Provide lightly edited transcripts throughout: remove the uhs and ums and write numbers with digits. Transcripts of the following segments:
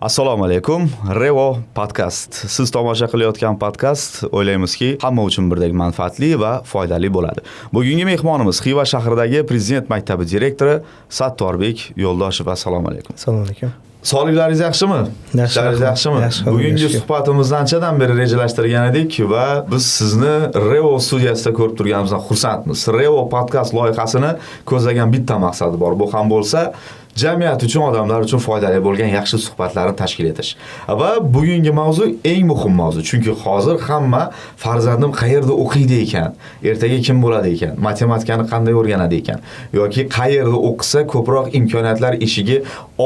Assalomu alaykum. Revo podkast. Siz tomosha qilayotgan podkast o'ylaymizki, hamma uchun birdek manfaatli va foydali bo'ladi. Bugungi mehmonimiz Xiva shahridagi Prezident maktabi direktori Sattorbek Yo'ldoshev. Assalomu alaykum. Assalomu alaykum. Sog'liklaringiz yaxshimi? Yaxshimi? Bugungi suhbatimizni anchadan beri rejalashtirgan edik va biz sizni Revo studiyasida ko'rib turganimizdan xursandmiz. Revo podkast loyihasini ko'zlagan bitta maqsadi bor. Bu ham bo'lsa jamiyat uchun, odamlar uchun foydali bo'lgan yaxshi suhbatlarni tashkil etish. Va bugungi mavzu eng muhim mavzu. Chunki hozir hamma farzandim qayerda o'qiydi ekan, ertaga kim bo'ladi ekan, matematikani qanday o'rganadi ekan yoki qayerda o'qisa ko'proq imkoniyatlar eshigi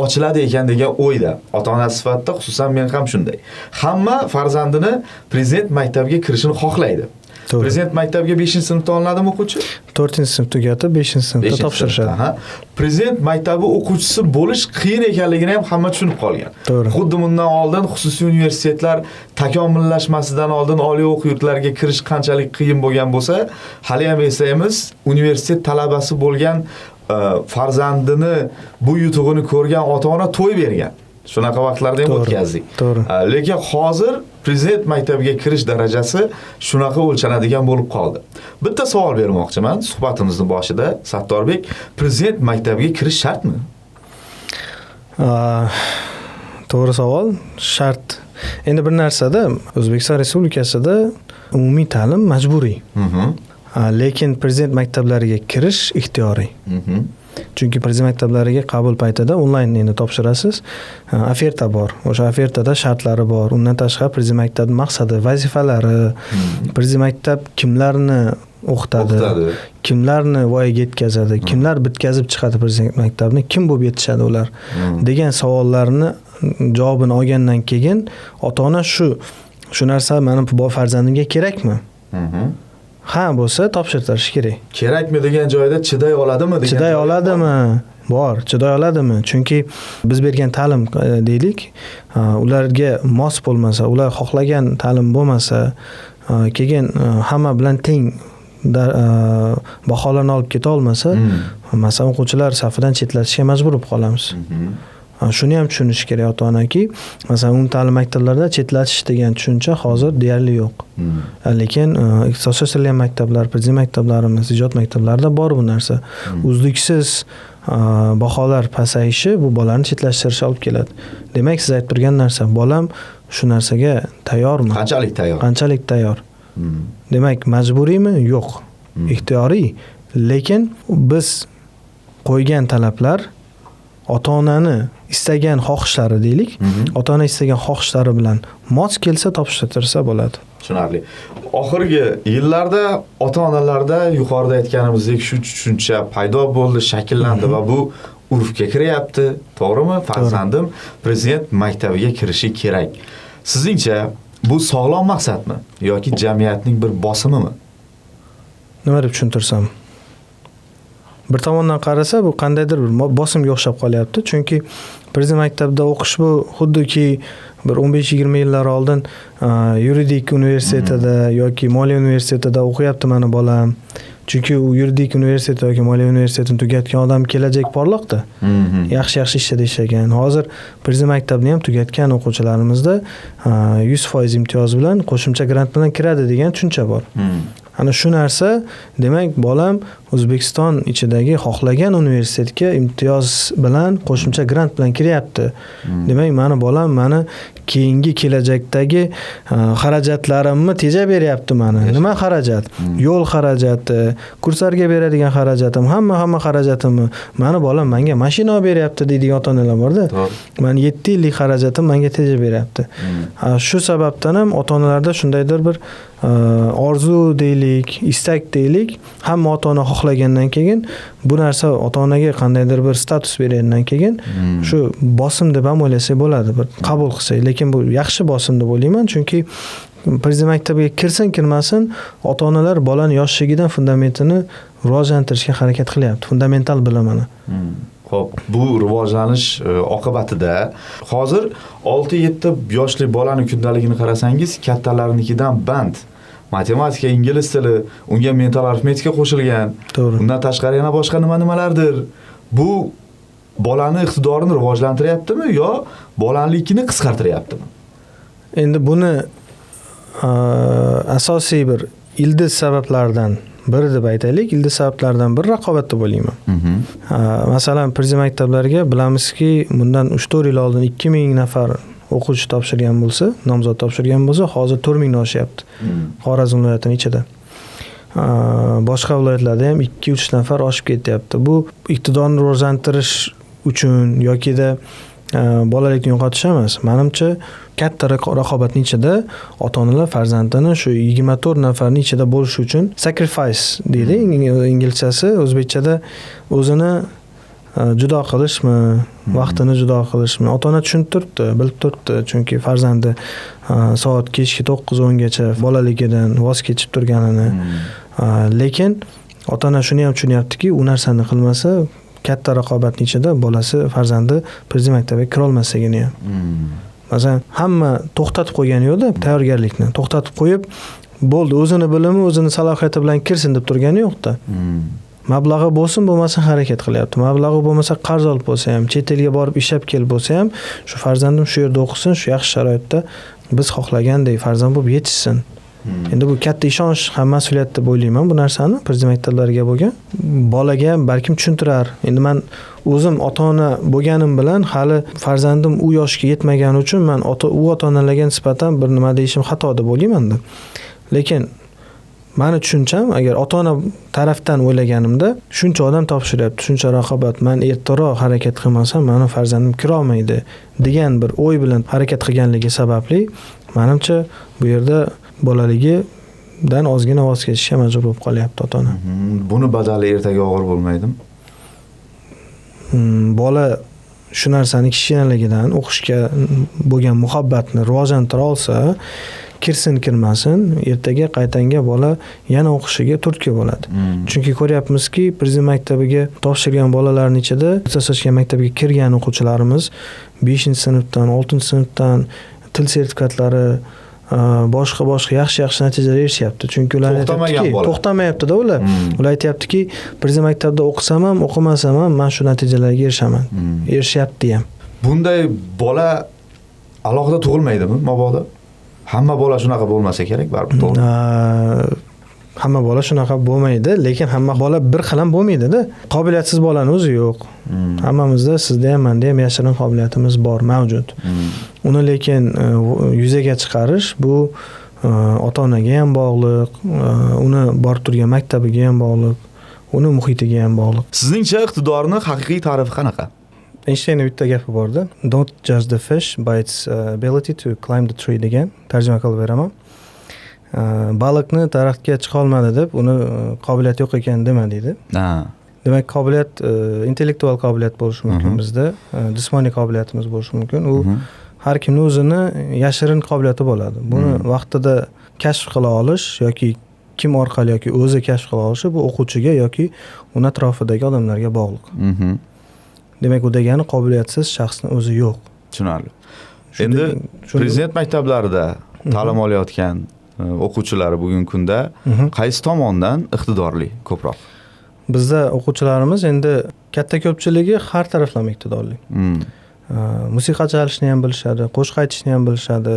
ochiladi ekan degan o'yda. Ota-ona sifatida xususan men ham shunday. Hamma farzandini Prezident maktabiga kirishini xohlaydi. Prezident maktabiga 5-sinfda olinadimi o'quvchi? 4-sinf tugatib 5-sinfda topshirishadi. Prezident maktabi o'quvchisi bo'lish qiyin ekanligini ham hamma tushunib qolgan. Xuddi bundan oldin xususiy universitetlar takomillashmasidan oldin oliy o'quv yurtlariga kirish qanchalik qiyin bo'lgan bo'lsa, hali ham eslaymiz, universitet talabasi bo'lgan farzandini bu yutug'ini ko'rgan ota-ona to'y bergan. Shunaqa vaqtlarda ham o'tkazdik. Lekin hozir Prezident maktabiga kirish darajasi shunaqa o'lchanadigan bo'lib qoldi. Bitta savol bermoqchiman suhbatimizning boshida. Sattorbek, Prezident maktabiga kirish shartmi? To'g'ri savol, shart. Endi bir narsada O'zbekiston Respublikasida umumiy ta'lim majburiy. Lekin Prezident maktablariga kirish ixtiyoriy. Chunki Prezident maktablariga qabul paytida onlayn endi topshirasiz. Oferta bor. O'sha ofertada shartlari bor. Undan tashqari Prezident maktabining maqsadi, vazifalari, Prezident maktab kimlarni o'qitadi, kimlarni voyaga yetkazadi, kimlar bitkazib chiqadi Prezident maktabni, kim bo'lib yetishadi ular degan savollarni javobini olgandan keyin ota-ona shu narsa meni farzandimga kerakmi? Ha bo'lsa topshirtirish kerak. Kerakmi degan joyda chiday oladimi degan. Chiday oladimi? Bor, chiday oladimi? Chunki biz bergan ta'lim deylik, ularga mos bo'lmasa, ular xohlagan ta'lim bo'lmasa, keyin hamma bilan teng baholarni olib keta olmasa, masalan o'quvchilar safidan chetlatishga majbur bo'lib qolamiz. Shuni ham tushunish kerak ota-onaki, masalan, umumta'lim maktablarda chetlatish degan tushuncha hozir deyarli yo'q. Lekin ixtisoslashtirilgan maktablar, Prezident maktablarimiz, ijod maktablarida bor bu narsa. Uzluksiz baholar pasayishi bu bolalarni chetlashtirishga olib keladi. Demak, siz aytib turgan narsa, bolam shu narsaga tayyormi? Qanchalik tayyor? Qanchalik tayyor? Demak, majburiymi? Yo'q. Ixtiyoriy. Lekin biz qo'ygan talablar ota-onani istagan xohishlari deylik, ota-ona istagan xohishlari bilan mos kelsa topshirtirsa bo'ladi. Tushunarli. Oxirgi yillarda ota-onalarda yuqorida aytganimizdek shu tushuncha paydo bo'ldi, shakllandi va bu urfga kiryapti. To'g'rimi? Farzandim Prezident maktabiga kirishi kerak. Sizningcha bu sog'lom maqsadmi yoki jamiyatning bir bosimimi? Nima deb tushuntirsam? Bir tomondan qarasa bu qandaydir bir bosimga o'xshab qolyapti. Chunki Prezident maktabida o'qish bu xuddiki bir 15-20 yillar oldin yuridik universitetida yoki moliya universitetida o'qiyapti meni bolam. Chunki u yuridik universitet yoki moliya universitetini tugatgan odam kelajak porloqda. Yaxshi ishda ishlagan. Hozir Prezident maktabini ham tugatgan o'quvchilarimizda 100% imtiyoz bilan, qo'shimcha grant bilan kiradi degan tushuncha bor. Ana shu narsa, demak, bolam O'zbekiston ichidagi xohlagan universitetga imtiyoz bilan, qo'shimcha grant bilan kiryapti. Demak, meni bolam meni keyingi kelajakdagi xarajatlarimni tejab beryapti meni. Nima xarajat? Yo'l xarajati, kurslarga beradigan xarajatim, hamma xarajatimni meni bolam menga mashina olib beryapti deydigan ota-onalar bor-da. Meni 7 yillik xarajatim menga tejab beryapti. Shu sababdan ham ota-onalarda shundaydir bir orzu deylik, istak deylik, hamma ota-ona xohlagandan keyin bu narsa ota-onaga qandaydir bir status bergandan keyin shu bosim deb ham o'ylasak bo'ladi, bir qabul qilsak. Lekin bu yaxshi bosim deb o'ylayman, chunki Prezident maktabiga kirsin kirmasin ota-onalar bolani yoshligidan fundamentini rivojlantirishga harakat qilyapti, fundamental bilimini. Xo'p, bu rivojlanish oqibatida hozir 6-7 yoshli bolani kundaligini qarasangiz, kattalarnikidan band matematika, ingliz tili, unga mental arifmetika qo'shilgan. Undan tashqari yana boshqa nimalardir. Bu bolani iqtidorini rivojlantiryaptimi yo bolalikni qisqartiryaptimi? Endi buni asosiy bir ildiz sabablardan biri deb aytaylik. Ildiz sabablardan biri raqobat deb o'ylayman. Masalan, prezident maktablariga bilamizki, bundan 3-4 yil oldin 2000 nafar o'quvchi topshirgan bo'lsa, nomzod topshirgan bo'lsa, hozir 4000 dan oshyapti. Xorazm viloyatining ichida. Boshqa viloyatlarda ham 2-3 nafar oshib ketyapti. Bu iqtidorni rivojlantirish uchun yokida bolalikni yo'qotish emas. Menimcha, katta raqobatning ichida ota-onalar farzandini shu 24 nafarning ichida bo'lish uchun sacrifice deydi inglizchasi, o'zbekchada o'zini judo qilishmi, vaqtini judo qilishmi, ota-ona tushunib turibdi, bilib turibdi, chunki farzandi soat kechki 9-10 gacha bolaligidan voz kechib turganini. Lekin ota-ona shuni ham tushunyaptiki, u narsani qilmasa katta raqobatning ichida bolasi farzandi prezident maktabiga kira olmasligini ham. Masalan, hamma to'xtatib qo'ygani yo'qda, tayyorgarlikni to'xtatib qo'yib, bo'ldi, o'zini bilimi, o'zini salohiyati bilan kirsin deb turgani yo'qda. Mablag'i bo'lsin, bo'lmasa harakat qilyapti. Mablag'i bo'lmasa qarz olib bo'lsa ham, chet elga borib ishlab kelib bo'lsa ham, shu farzandim shu yerda o'qisin, shu yaxshi sharoitda biz xohlagandek farzand bo'lib yetishsin. Endi bu katta ishonch ham mas'uliyat deb o'ylayman bu narsani prezident maktablariga bo'lgan. Bolaga ham balkim tushuntirar. Endi men o'zim ota-ona bo'lganim bilan hali farzandim u yoshga yetmagani uchun men u ota-onalarga nisbatan bir nima deyishim xato deb o'ylayman-da. Lekin meni tushuncham, agar ota-ona tarafdan o'ylaganimda, shuncha odam topshiryapti, shuncha raqobat, men ertaroq harakat qilmasam, meni farzandim kira olmaydi degan bir o'y bilan harakat qilganligi sababli, menimcha bu yerda bolaligidan ozgina voz kechishga majbur bo'lib qolyapti ota-ona. Buni badali ertaga og'ir bo'lmaydimi? Bola shu narsani kichkinaligidan o'qishga bo'lgan muhabbatni rivojlantira olsa, kirsin kirmasin, ertaga qaytanga bola yana o'qishiga turtki bo'ladi. Chunki ko'ryapmizki, prezident maktabiga topshirgan bolalarning ichida ixtisoslashgan maktabga kirgan o'quvchilarimiz 5-sinfdan, 6-sinfdan til sertifikatlari boshqa yaxshi natijalar erishyapti. Chunki ular to'xtamayapti-da ular. Ular aytayaptiki, prezident maktabda o'qisam ham, o'qimasam ham men shu natijalarga erishaman. Erishyapti ham. Bunday bola alohida tug'ilmaydimi mabodo? Hamma bola shunaqa bo'lmasa kerak, baribir to'g'ri. Hamma bola shunaqa bo'lmaydi, lekin hamma bola bir xil ham bo'lmaydi-da. Qobiliyatsiz bolani o'zi yo'q. Hammamizda, sizda ham, menda ham yashirin qobiliyatimiz bor, mavjud. Uni lekin yuzaga chiqarish bu ota-onaga ham bog'liq, uni borib turgan maktabiga ham bog'liq, uni muhitiga ham bog'liq. Sizningcha iqtidorning haqiqiy ta'rifi qanaqa? Einsteinning bitta gapi bor-da. Don't judge the fish by its ability to climb the tree degan. Tarjima qilib beraman. Baliqni daraxtga chiqa olmadi deb, uni qobiliyati yo'q ekan dema deydi. Demak, qobiliyat intellektual qobiliyat bo'lishi mumkin bizda, jismoniy qobiliyatimiz bo'lishi mumkin. U har kimning o'zini yashirin qobiliyati bo'ladi. Buni vaqtida kashf qila olish yoki kim orqali yoki o'zi kashf qila olishi bu o'quvchiga yoki uni atrofidagi odamlarga bog'liq. Demak, u degani qobiliyatsiz shaxsning o'zi yo'q. Tushunarli. Endi prezident maktablarida ta'lim olayotgan o'quvchilari bugungi kunda qaysi tomondan iqtidorli ko'proq? Bizda o'quvchilarimiz endi katta ko'pchiligi har taraflama iqtidorli. Musiqa chalishni ham bilishadi, qo'shiq aytishni ham bilishadi,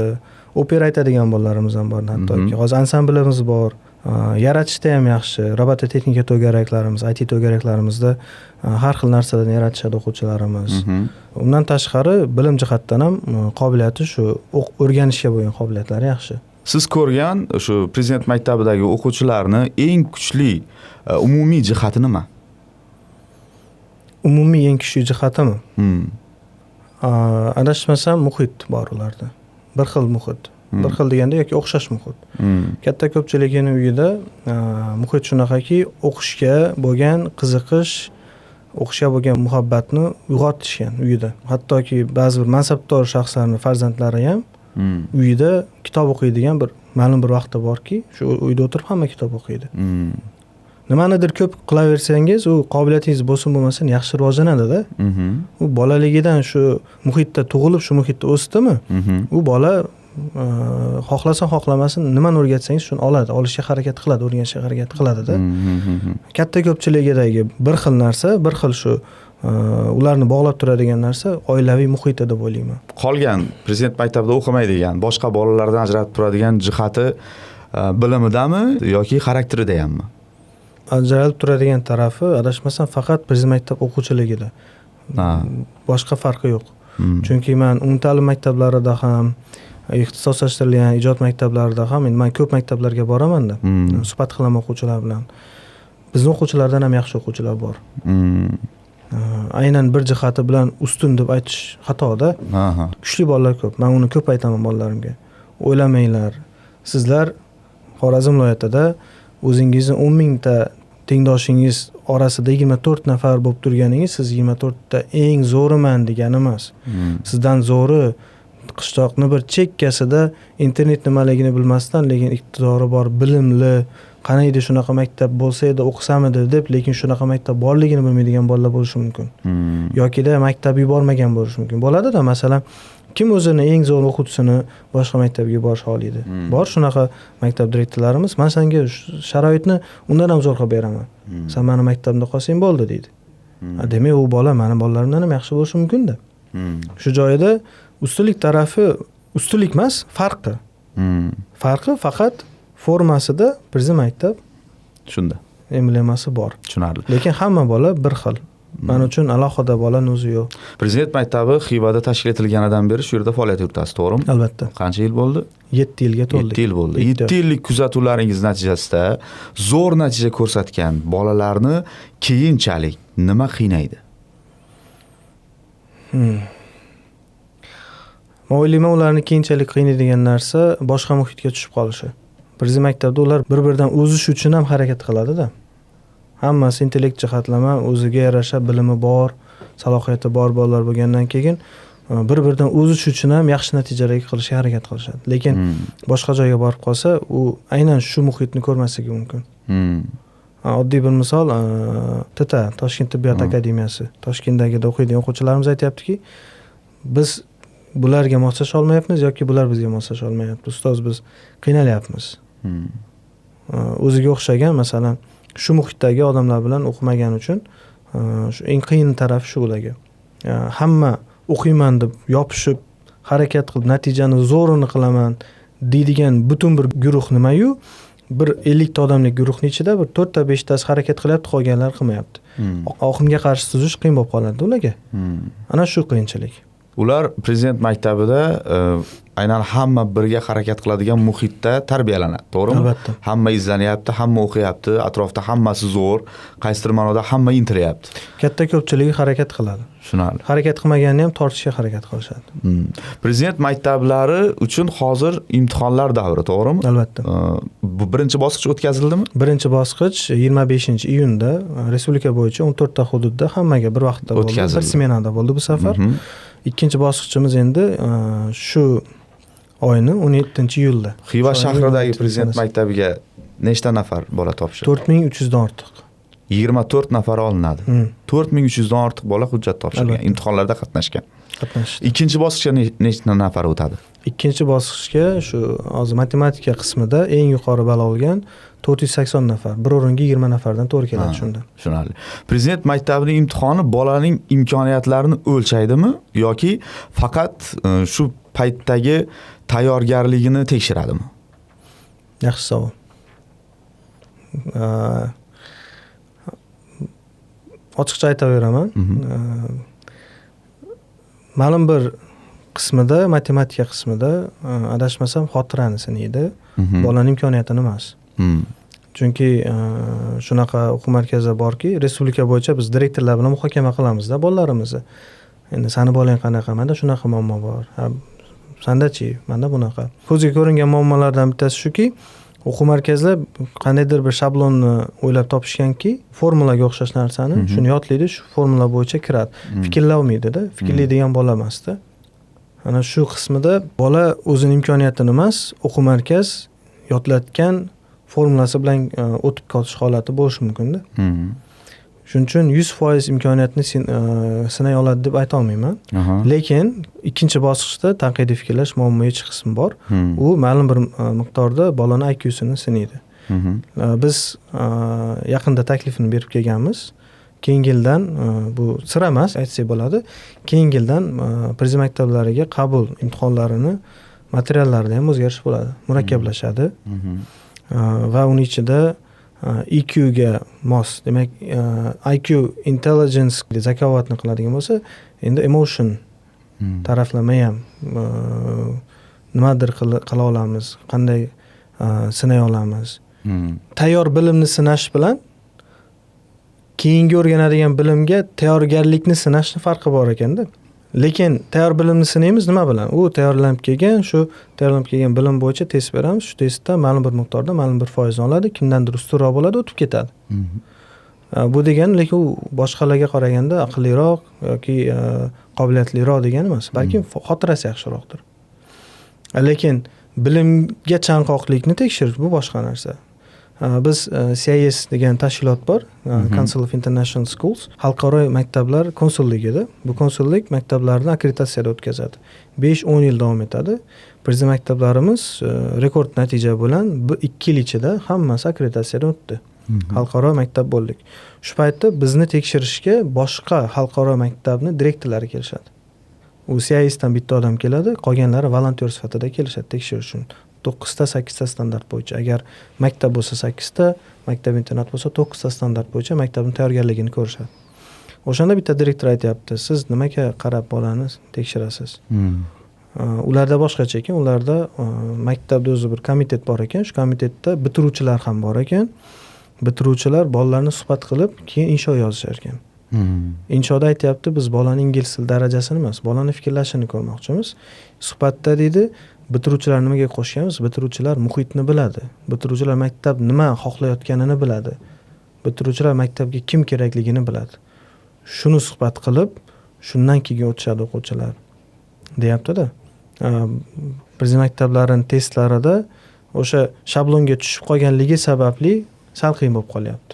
opera aytadigan bolalarimiz ham bor hattoki. Hozir ansamblimiz bor. Yaratishda ham yaxshi. Robototexnika to'garaklarimiz, IT to'garaklarimizda har xil narsalarni yaratishadi o'quvchilarimiz. Undan tashqari bilim jihatdan ham qobiliyati shu o'rganishga bo'lgan qobiliyatlari yaxshi. Siz ko'rgan shu prezident maktabidagi o'quvchilarni eng kuchli umumiy jihati nima? Umumiy eng kuchli jihatimi? Adashmasam muhit bor ularda. Bir xil muhit. Bir xil deganda yoki o'xshash muhit. Katta ko'pchiligining uyida muhit shunaqaki, o'qishga bo'lgan qiziqish, o'qishga bo'lgan muhabbatni uyg'otishgan uyida. Hattoki ba'zi bir mansabdor shaxslarning farzandlari ham uyida kitob o'qiydigan bir ma'lum bir vaqti borki, shu uyda o'tirib hamma kitob o'qiydi. Nimanidir ko'p qilaversangiz, u qobiliyatingiz bo'lsin bo'lmasin yaxshi rivojlanadi-da. U bolaligidan shu muhitda tug'ilib, shu muhitda o'sdimi? U bola xohlasa xohlamasin nimani o'rgatsangiz shuni oladi, olishga harakat qiladi, o'rganishga harakat qiladi-da. Katta ko'pchiligidagi bir xil narsa, bir xil shu ularni bog'lab turadigan narsa oilaviy muhiti deb o'ylayman. Qolgan prezident maktabida o'qimaydigan, boshqa bolalardan ajratib turadigan jihati bilimidami yoki xarakterida hammi? Ajralib turadigan tarafi adashmasam faqat prezident maktab o'quvchiligida. Boshqa farqi yo'q. Chunki men umumta'lim maktablarida ham, ixtisoslashtirilgan ijod maktablarida ham, men ko'p maktablarga boraman-da. Suhbat qilaman o'quvchilar bilan. Bizning o'quvchilardan ham yaxshi o'quvchilar bor. Aynan bir jihati bilan ustun deb aytish xatoda. Kuchli bolalar ko'p. Men uni ko'p aytaman bolalarimga. O'ylamanglar. Sizlar Xorazm viloyatida o'zingizni 10 mingta tengdoshingiz orasida 24 nafar bo'lib turganingiz, siz 24 ta eng zo'riman degani emas. Sizdan zo'ri qishloqni bir chekkasida internet nimaligini bilmasdan, lekin iqtidori bor, bilimli, qanaydi shunaqa maktab bo'lsa edi o'qisamidi deb, lekin shunaqa maktab borligini bilmaydigan bolalar bo'lishi mumkin. Yoki-da maktab yubormagan bo'lishi mumkin. Bo'ladi-da, masalan, kim o'zini eng zo'r o'quvchisini boshqa maktabga yuborish xohlaydi? Bor shunaqa maktab direktorlarimiz, men senga sharoitni undan ham zo'r qilib beraman. Sen meni maktabimda qolsang bo'ldi deydi. Demak, u bola meni bolalarimdan ham yaxshi bo'lishi mumkin-da. Shu joyida ustunlik tarafi ustunlik emas, farqi. Farqi faqat formasida prezident maktab shunda emblemasi bor. Tushunarli. Lekin hamma bola bir xil. Men uchun alohida bolani o'zi yo'q. Prezident maktabi Xivada tashkil etilganidan beri shu yerda faoliyat yuritasiz, to'g'rimi? Albatta. Qancha yil bo'ldi? 7 yilga to'ldi. 7 yil bo'ldi. 7 yillik kuzatuvlaringiz natijasida zo'r natija ko'rsatgan bolalarni keyinchalik nima qiynaydi? Men o'ylayman, ularni keyinchalik qiynaydigan narsa boshqa muhitga tushib qolishi. Prezident maktabda ular bir-biridan o'zish uchun ham harakat qiladi-da. Hammasi intellekt jihatlama, o'ziga yarasha bilimi bor, salohiyati bor bolalar bo'lgandan keyin bir-biridan o'zish uchun ham yaxshi natijalarga qilishga harakat qilishadi. Lekin boshqa joyga borib qolsa, u aynan shu muhitni ko'rmasligi mumkin. Oddiy bir misol, TTA, Toshkent tibbiyot akademiyasi, Toshkentdagida o'qiydigan o'quvchilarimiz aytayaptiki, biz bularga moslasha olmayapmiz yoki bular bizga moslasha olmayapti. Ustoz, biz qiynalyapmiz. O'ziga o'xshagan, masalan, shu muhitdagi odamlar bilan o'qimagan uchun shu eng qiyin taraf shu ularga. Hamma o'qiyman deb yopishib, harakat qilib, natijani zo'rini qilaman deydigan butun bir guruh nima-yu, bir 50 ta odamlik guruhning ichida bir 4 ta 5 tasi harakat qilyapti, qolganlar qilmayapti. Oqimga qarshi suzish qiyin bo'lib qoladi ularga. Ana shu qiyinchilik. Ular prezident maktabida aynan hamma birga harakat qiladigan muhitda tarbiyalanadi, to'g'rimi? Albatta. Hamma izlanyapti, hamma o'qiyapti, atrofda hammasi zo'r, qaysidir ma'noda hamma intilyapti. Katta ko'pchiligi harakat qiladi. Tushunarli. Harakat qilmaganini ham tortishga harakat qilishadi. Prezident maktablari uchun hozir imtihonlar davri, to'g'rimi? Albatta. Bu birinchi bosqich o'tkazildimi? Birinchi bosqich 25-iyunda respublika bo'yicha 14 ta hududda hammaga bir vaqtda bo'ldi. Bir smenada bo'ldi bu safar. Ikkinchi bosqichimiz endi shu oyni 17-iyulda. Xiva shahridagi prezident maktabiga nechta nafar bola topshirdi? 4300 dan ortiq. 24 nafar olinadi. 4300 dan ortiq bola hujjat topshirgan, imtihonlarda qatnashgan. Ikkinchi bosqichga nechta nafar o'tadi? Ikkinchi bosqichga shu hozir matematika qismida eng yuqori ball olgan 480 nafar, bir o'ringa 20 nafardan to'g'ri keladi shunda. Tushunarli. Prezident maktabining imtihoni bolaning imkoniyatlarini o'lchaydimi yoki faqat shu paytdagi tayyorgarligini tekshiradimi? Yaxshi savol. Ochiqcha aytaveraman. Ma'lum bir qismida, matematika qismida adashmasam xotirani sinaydi, bolaning imkoniyatini emas. Chunki shunaqa o'quv markazlari borki, respublika bo'yicha biz direktorlar bilan muhokama qilamiz-da bolalarimizni. Endi sani bolang qanaqa, menda shunaqa muammo bor. Sanda-chi, menda bunaqa. Ko'zga ko'ringan muammolardan bittasi shuki, o'quv markazlar qandaydir bir shablonni o'ylab topishganki, formulaga o'xshash narsani, shuni yodlaydi, shu formula bo'yicha kiradi. Fikrlamaydi-da, fikrlaydigan bola emas-da. Ana shu qismida bola o'zining imkoniyatini emas, o'quv markaz yodlatgan formulasi bilan o'tib qolish holati bo'lishi mumkin-da. Shuning uchun 100% imkoniyatni sinay oladi deb ayta olmayman. Lekin ikkinchi bosqichda tanqidiy fikrlash muammoyichi qismi bor. U ma'lum bir miqdorda bolani IQ-sini sinaydi. Biz yaqinda taklifini berib kelganmiz. keyingi yildan bu sir emas aytsak bo'ladi. Keyingi yildan Prezident maktablariga qabul imtihonlarini materiallarida ham o'zgarish bo'ladi, murakkablashadi. Va uning ichida EQ ga mos, demak IQ intelligence zakovatni qiladigan bo'lsa, endi emotion taraflama ham nimadir qila olamiz, qanday sinay olamiz. Tayyor bilimni sinash bilan keyingi o'rganadigan bilimga tayyorgarlikni sinashni farqi bor ekanda. Lekin tayyor bilimni sinaymiz nima bilan? U tayyorlanib kelgan bilim bo'yicha test beramiz. Shu testda ma'lum bir miqdorda, ma'lum bir foizni oladi, kimdandir ustunroq bo'ladi, o'tib ketadi. Bu degani lekin u boshqalarga qaraganda aqlliroq yoki qobiliyatliroq degani emas, balki xotirasi yaxshiroqdir. Lekin bilimga chanqoqlikni tekshirish bu boshqa narsa. Biz CIS degan tashkilot bor, Council of International Schools, xalqaro maktablar konsulligida. Bu konsullik maktablarni akkreditatsiyadan o'tkazadi. 5-10 yil davom etadi. Prezident maktablarimiz rekord natija bilan 2 yil ichida hammasi akkreditatsiyadan o'tdi. Xalqaro maktab bo'ldik. Shu paytda bizni tekshirishga boshqa xalqaro maktabni direktorlari kelishadi. U CISdan bitta odam keladi, qolganlari volontyor sifatida kelishadi tekshirish uchun. 9 ta 8 ta standart bo'yicha. Agar maktab bo'lsa 8 ta, maktab internat bo'lsa 9 ta standart bo'yicha maktabning tayyorgarligini ko'rishadi. O'shanda bitta direktor aytayapti, siz nimaga qarab bolani tekshirasiz? Ularda boshqacha ekan, ularda maktabda o'zi bir komitet bor ekan, shu komitetda bitiruvchilar ham bor ekan. Bitiruvchilar bolalarni suhbat qilib, keyin insho yozishar ekan. Inshoda aytayapti, biz bolaning ingliz tili darajasini emas, bolaning fikrlashini ko'rmoqchimiz. Suhbatda deydi, bitiruvchilar nimaga qo'shganmiz? Bitiruvchilar muhitni biladi. Bitiruvchilar maktab nima xohlayotganini biladi. Bitiruvchilar maktabga kim kerakligini biladi. Shuni suhbat qilib, shundan keyin o'tishadi o'quvchilar. Deyapti-da. Prezident maktablarining testlarida o'sha shablonga tushib qolganligi sababli sal qiyin bo'lib qolyapti.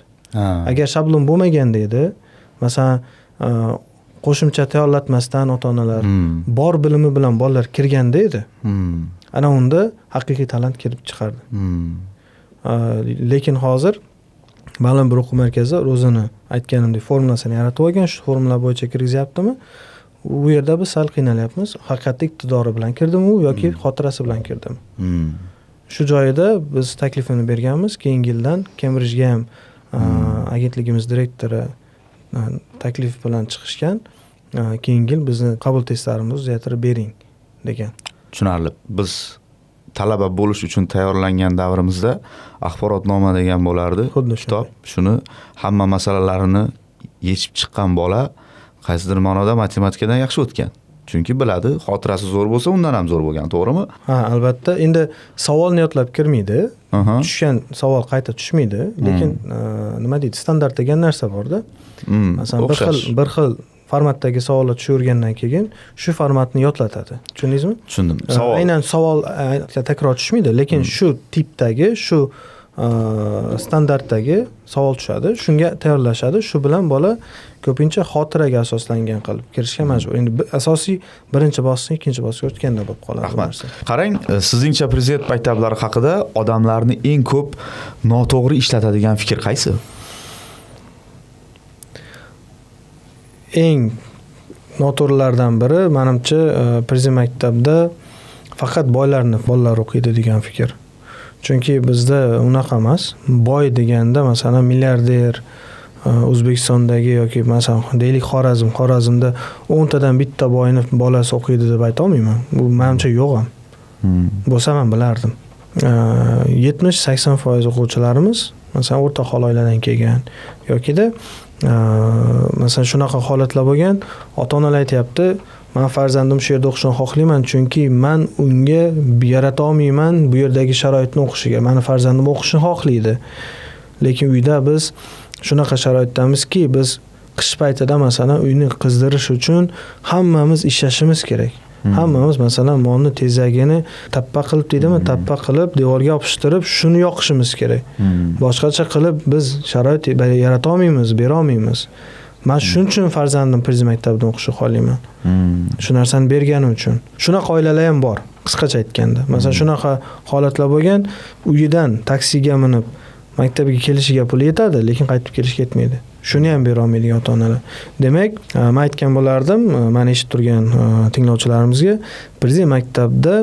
Agar shablon bo'lmaganda edi, masalan, qo'shimcha tayyorlatmasdan ota-onalar bor bilimi bilan bolalar kirganda edi. Ana unda haqiqiy talant kelib chiqardi. Lekin hozir ma'lum bir o'quv markazi o'zini aytganimdek formulasini yaratib olgan, shu formula bo'yicha kirgizyaptimi? U yerda biz sal qiynalyapmiz. Haqiqatda iqtidori bilan kirdimi u yoki xotirasi bilan kirdimi? Shu joyida biz taklifini berganmiz. Keyingi yildan Cambridgega ham agentligimiz direktori taklif bilan chiqishgan. Keyingi yil bizni qabul testlarimizni uzaytirib bering degan. Tushunarli. Biz talaba bo'lish uchun tayyorlangan davrimizda axborotnoma degan bo'lardi. Kitob, shuni hamma masalalarini yechib chiqqan bola qaysidir ma'noda matematikadan yaxshi o'tgan. Chunki biladi, xotirasi zo'r bo'lsa, undan ham zo'r bo'lgan, to'g'rimi? Ha, albatta. Endi savolni yodlab kirmaydi. Tushgan savol qayta tushmaydi, lekin nima deydi, standart degan narsa bor-da. Masalan, bir xil formatdagi savollar tushavergandan keyin shu formatni yodlatadi. Tushundingizmi? Tushundim. Aynan savol takror tushmaydi, lekin shu tipdagi, shu standartdagi savol tushadi, shunga tayyorlashadi. Shu bilan bola ko'pincha xotiraga asoslangan qilib kirishga majbur. Endi asosiy birinchi bosqich, ikkinchi bosqich o'tganda bo'lib qoladi bu narsa. Qarang, sizningcha prezident maktablari haqida odamlarni eng ko'p noto'g'ri ishlatadigan fikr qaysi? Eng noto'g'rilardan biri menimcha prezident maktabda faqat boylarni bolalar o'qiydi degan fikr. Chunki bizda unaqa emas. Boy deganda masalan milliarder O'zbekistondagi yoki masalan deylik Xorazmda 10 tadan bitta boyni bolasi o'qiydi deb ayta olmayman. Bu menimcha yo'q ham. Bo'lsa ham bilardim. 70-80% o'quvchilarimiz masalan o'rta hol oiladan kelgan yokida masalan shunaqa holatlar bo'lgan, ota-onalar aytayapti, men farzandim shu yerda o'qishini xohlayman, chunki men unga yarata olmayman bu yerdagi sharoitni o'qishiga. Meni farzandim o'qishni xohlaydi. Lekin uyda biz shunaqa sharoitdamizki, biz qish paytida masalan uyni qizdirish uchun hammamiz ishlashimiz kerak. Hammamiz masalan molni tezagini tappa qilib deydimi, tappa qilib devorga yopishtirib shuni yoqishimiz kerak. Boshqacha qilib biz sharoit yarata olmaymiz, bera olmaymiz. Men shuning uchun farzandim prezident maktabida o'qishni xohlayman. Shu narsani bergani uchun. Shunaqa oilalar ham bor, qisqacha aytganda. Masalan, shunaqa holatlar bo'lgan, uyidan taksiga minib maktabga kelishiga puli yetadi, lekin qaytib kelish ketmaydi. Shuni ham bera olmaydigan ota-onalar. Demak, men aytgan bo'lardim, meni eshitib turgan tinglovchilarimizga, prezident maktabda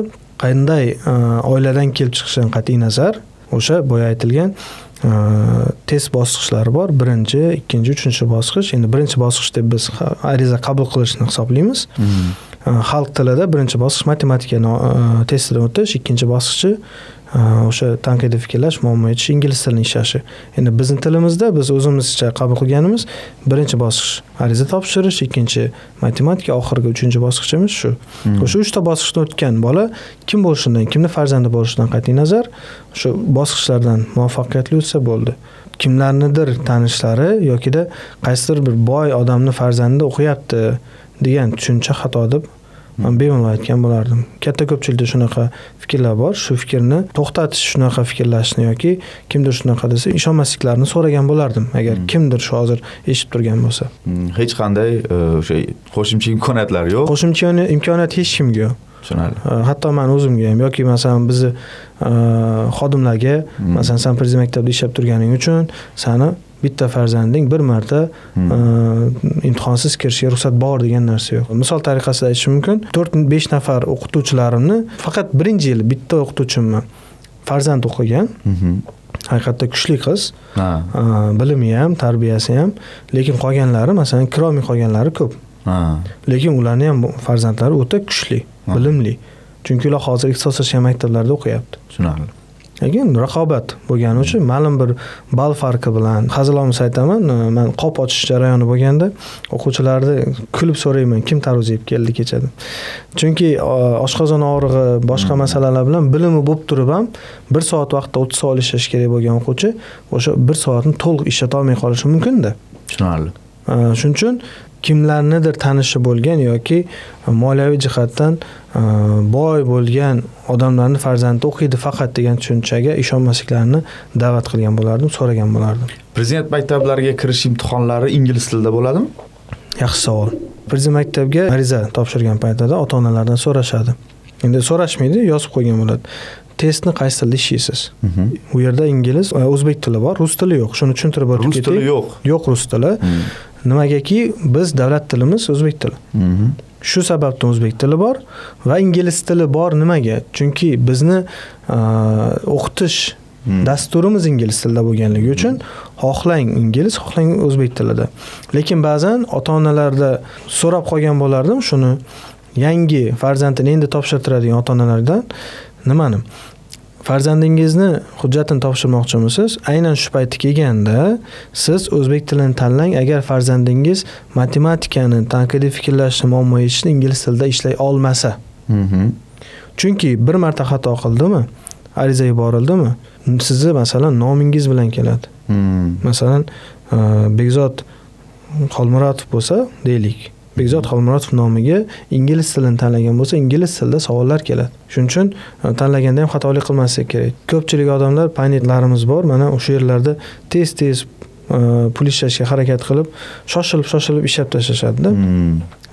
qanday oiladan kelib chiqishidan qat'iy nazar, o'sha boya aytilgan test bosqichlari bor. 1-chi, 2-chi, 3-chi bosqich. Endi 1-chi bosqich deb biz ariza qabul qilishni hisoblaymiz. Xalq tilida 1-chi bosqich matematika testidan o'tish, 2-chi bosqichi o'sha tanqidiy fikrlash, muammo yechish, ingliz tilining ishlashi. Endi bizning tilimizda biz o'zimizcha qabul qilganimiz 1-chi bosqich ariza topshirish, 2-chi matematika, oxirgi 3-chi bosqichimiz shu. O'sha 3 ta bosqichdan o'tgan bola kim bo'lishidan, kimni farzandi bo'lishidan qat'iy nazar, shu bosqichlardan muvaffaqiyatli o'tsa bo'ldi. Kimlarnidir tanishlari yokida qaysidir bir boy odamni farzandi o'qiyapti degan tushuncha xato deb men bemalol aytgan bo'lardim. Katta ko'pchilikda shunaqa fikrlar bor. Shu fikrni to'xtatish, shunaqa fikrlashni yoki kimdir shunaqa desa ishonmasliklarini so'ragan bo'lardim, agar kimdir shu hozir eshitib turgan bo'lsa. Hech qanday o'sha qo'shimcha imkoniyatlar yo'q. Qo'shimcha imkoniyat hech kimga yo'q. Tushunarli. Hatto men o'zimga ham yoki masalan bizni xodimlarga, masalan sen prezident maktabida ishlab turganing uchun seni bitta farzanding bir marta imtihonsiz kirishga ruxsat bor degan narsa yo'q. Misol tariqasida aytishim mumkin, 4-5 nafar o'qituvchilarimni faqat 1-yil bitta o'qituvchimman farzand o'qigan. Haqiqatda kuchli qiz. Bilimi ham, tarbiyasi ham, lekin qolganlari, masalan, kiromiy qolganlari ko'p. Lekin ularning ham farzandlari o'ta kuchli, bilimli. Chunki ular hozir ixtisoslashgan maktablarda o'qiyapti. Tushunarli. Lekin raqobat bo'lgani uchun ma'lum bir ball farqi bilan hazilomuz aytaman, men qop ochish jarayoni bo'lganda o'quvchilarni kulib so'rayman, kim tarvuz yeb keldi kechada. Chunki oshqozon og'rig'i, boshqa masalalar bilan bilimi bo'lib turib ham 1 soat vaqtda 30 soat ishlash kerak bo'lgan o'quvchi o'sha 1 soatni to'liq ishlata olmay qolishi mumkin-da. Tushunarli. Shuning uchun kimlarnidir tanishi bo'lgan yoki moliyaviy jihatdan boy bo'lgan odamlarning farzandi o'qiydi faqat degan tushunchaga ishonmasliklarini da'vat qilgan bo'lardim, so'ragan bo'lardim. Prezident maktablariga kirish imtihonlari ingliz tilida bo'ladimi? Yaxshi savol. Prezident maktabga ariza topshirgan paytida ota-onalardan so'rashadi. Endi so'rashmaydi, yozib qo'ygan bo'ladi. Testni qaysi tilda ishlaysiz? U yerda ingliz, o'zbek tili bor, rus tili yo'q. Shuni tushuntirib o'tib ketdik. Rus tili yo'q. Yo'q rus tili. Nimagaki biz davlat tilimiz o'zbek tili. Shu sababdan o'zbek tili bor va ingliz tili bor nimaga? Chunki bizni o'qitish dasturimiz ingliz tilida bo'lganligi uchun xohlang ingliz, xohlang o'zbek tilida. Lekin ba'zan ota-onalarda so'rab qolgan bo'lardim shuni yangi farzandini endi topshirtiradigan ota-onalardan nimani? Farzandingizni hujjatini topshirmoqchimisiz? Aynan shu paytga kelganda siz o'zbek tilini tanlang, agar farzandingiz matematikani, tanqidiy fikrlashni, muammo yechishni ingliz tilida ishlay olmasa. Chunki bir marta xato qildimi, ariza yuborildimi, sizni masalan nomingiz bilan keladi. Masalan, Bekzod Xolmuratov bo'lsa, deylik. Bekzod Xolmuratov nomiga ingliz tilini tanlagan bo'lsa, ingliz tilida savollar keladi. Shuning uchun tanlaganda ham xatolik qilmaslik kerak. Ko'pchilik odamlar panetlarimiz bor, mana o'sha yerlarda tez-tez pul ishlashga harakat qilib, shoshilib ishlab tashlashadi-da.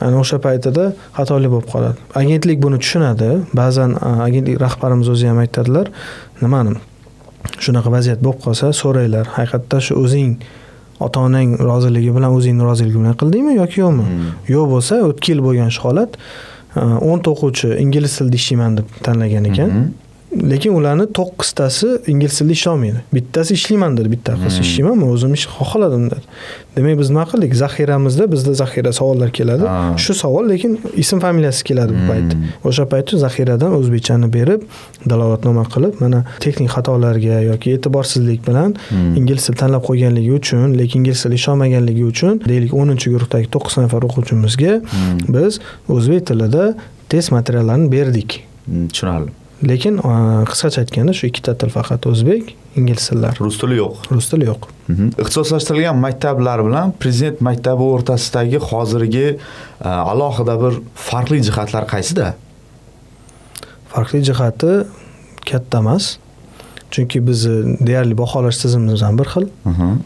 Ana o'sha paytida xatolik bo'lib qoladi. Agentlik buni tushunadi. Ba'zan agentlik rahbarimiz o'zi ham aytadilar, nimani? Shunaqa vaziyat bo'lib qolsa, so'raylar. Haqiqatda shu o'zing ota-onang roziligi bilan o'zingning roziligi bilan qildingmi yoki yo'qmi? Yo'q bo'lsa, o'tgan yil bo'lgan shu holat 10 ta o'quvchi ingliz tilida ishlayman deb tanlagan ekan. Lekin ularni 9 tasi ingliz tilida ishlamaydi. Bittasi ishlayman dedi, bitta qiz ishlayman, men o'zim ish xohladim dedi. Demak biz nima qildik? Zaxiramizda bizda zaxira savollar keladi. Shu savol lekin ism familiyasi keladi bu payt. O'sha paytda zaxiradan o'zbekchani berib, dalolatnoma qilib, mana texnik xatolarga yoki e'tiborsizlik bilan ingliz tilini tanlab qo'yganligi uchun, lekin ingliz tilida ishlamaganligi uchun, deylik 10-guruhdagi 9 nafar o'quvchimizga biz o'zbek tilida test materiallarini berdik. Tushunarli. Lekin qisqacha aytganda shu ikkita til faqat o'zbek, ingliz tillari. Rus tili yo'q. Rus tili yo'q. Ixtisoslashtirilgan maktablar bilan prezident maktabi o'rtasidagi hozirgi alohida bir farqli jihatlar qaysida? Farqli jihati katta emas. Chunki bizni deyarli baholash tizimimiz ham bir xil.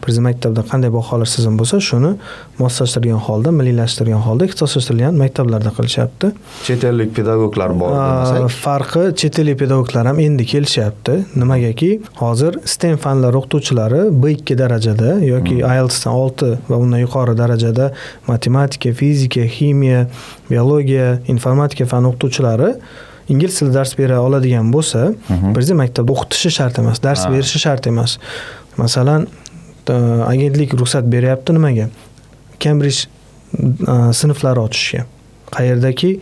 Prezident maktabida qanday baholash tizimi bo'lsa, shuni moslashtirgan holda, milliylashtirgan holda ixtisoslashtirilgan maktablarda qilishyapti. Chet ellik pedagoglar bor demasak. Farqi chet ellik pedagoglar ham endi kelishyapti. Nimagaki, hozir STEM fanlar o'qituvchilari B2 darajada yoki IELTSdan 6 va undan yuqori darajada matematika, fizika, ximiya, biologiya, informatika fan o'qituvchilari ingliz tilida dars bera oladigan bo'lsa, prezident maktabda o'qitishi shart emas, dars berishi shart emas. Masalan, agentlik ruxsat beryapti nimaga? Cambridge sinflari ochishga. Qayerdaki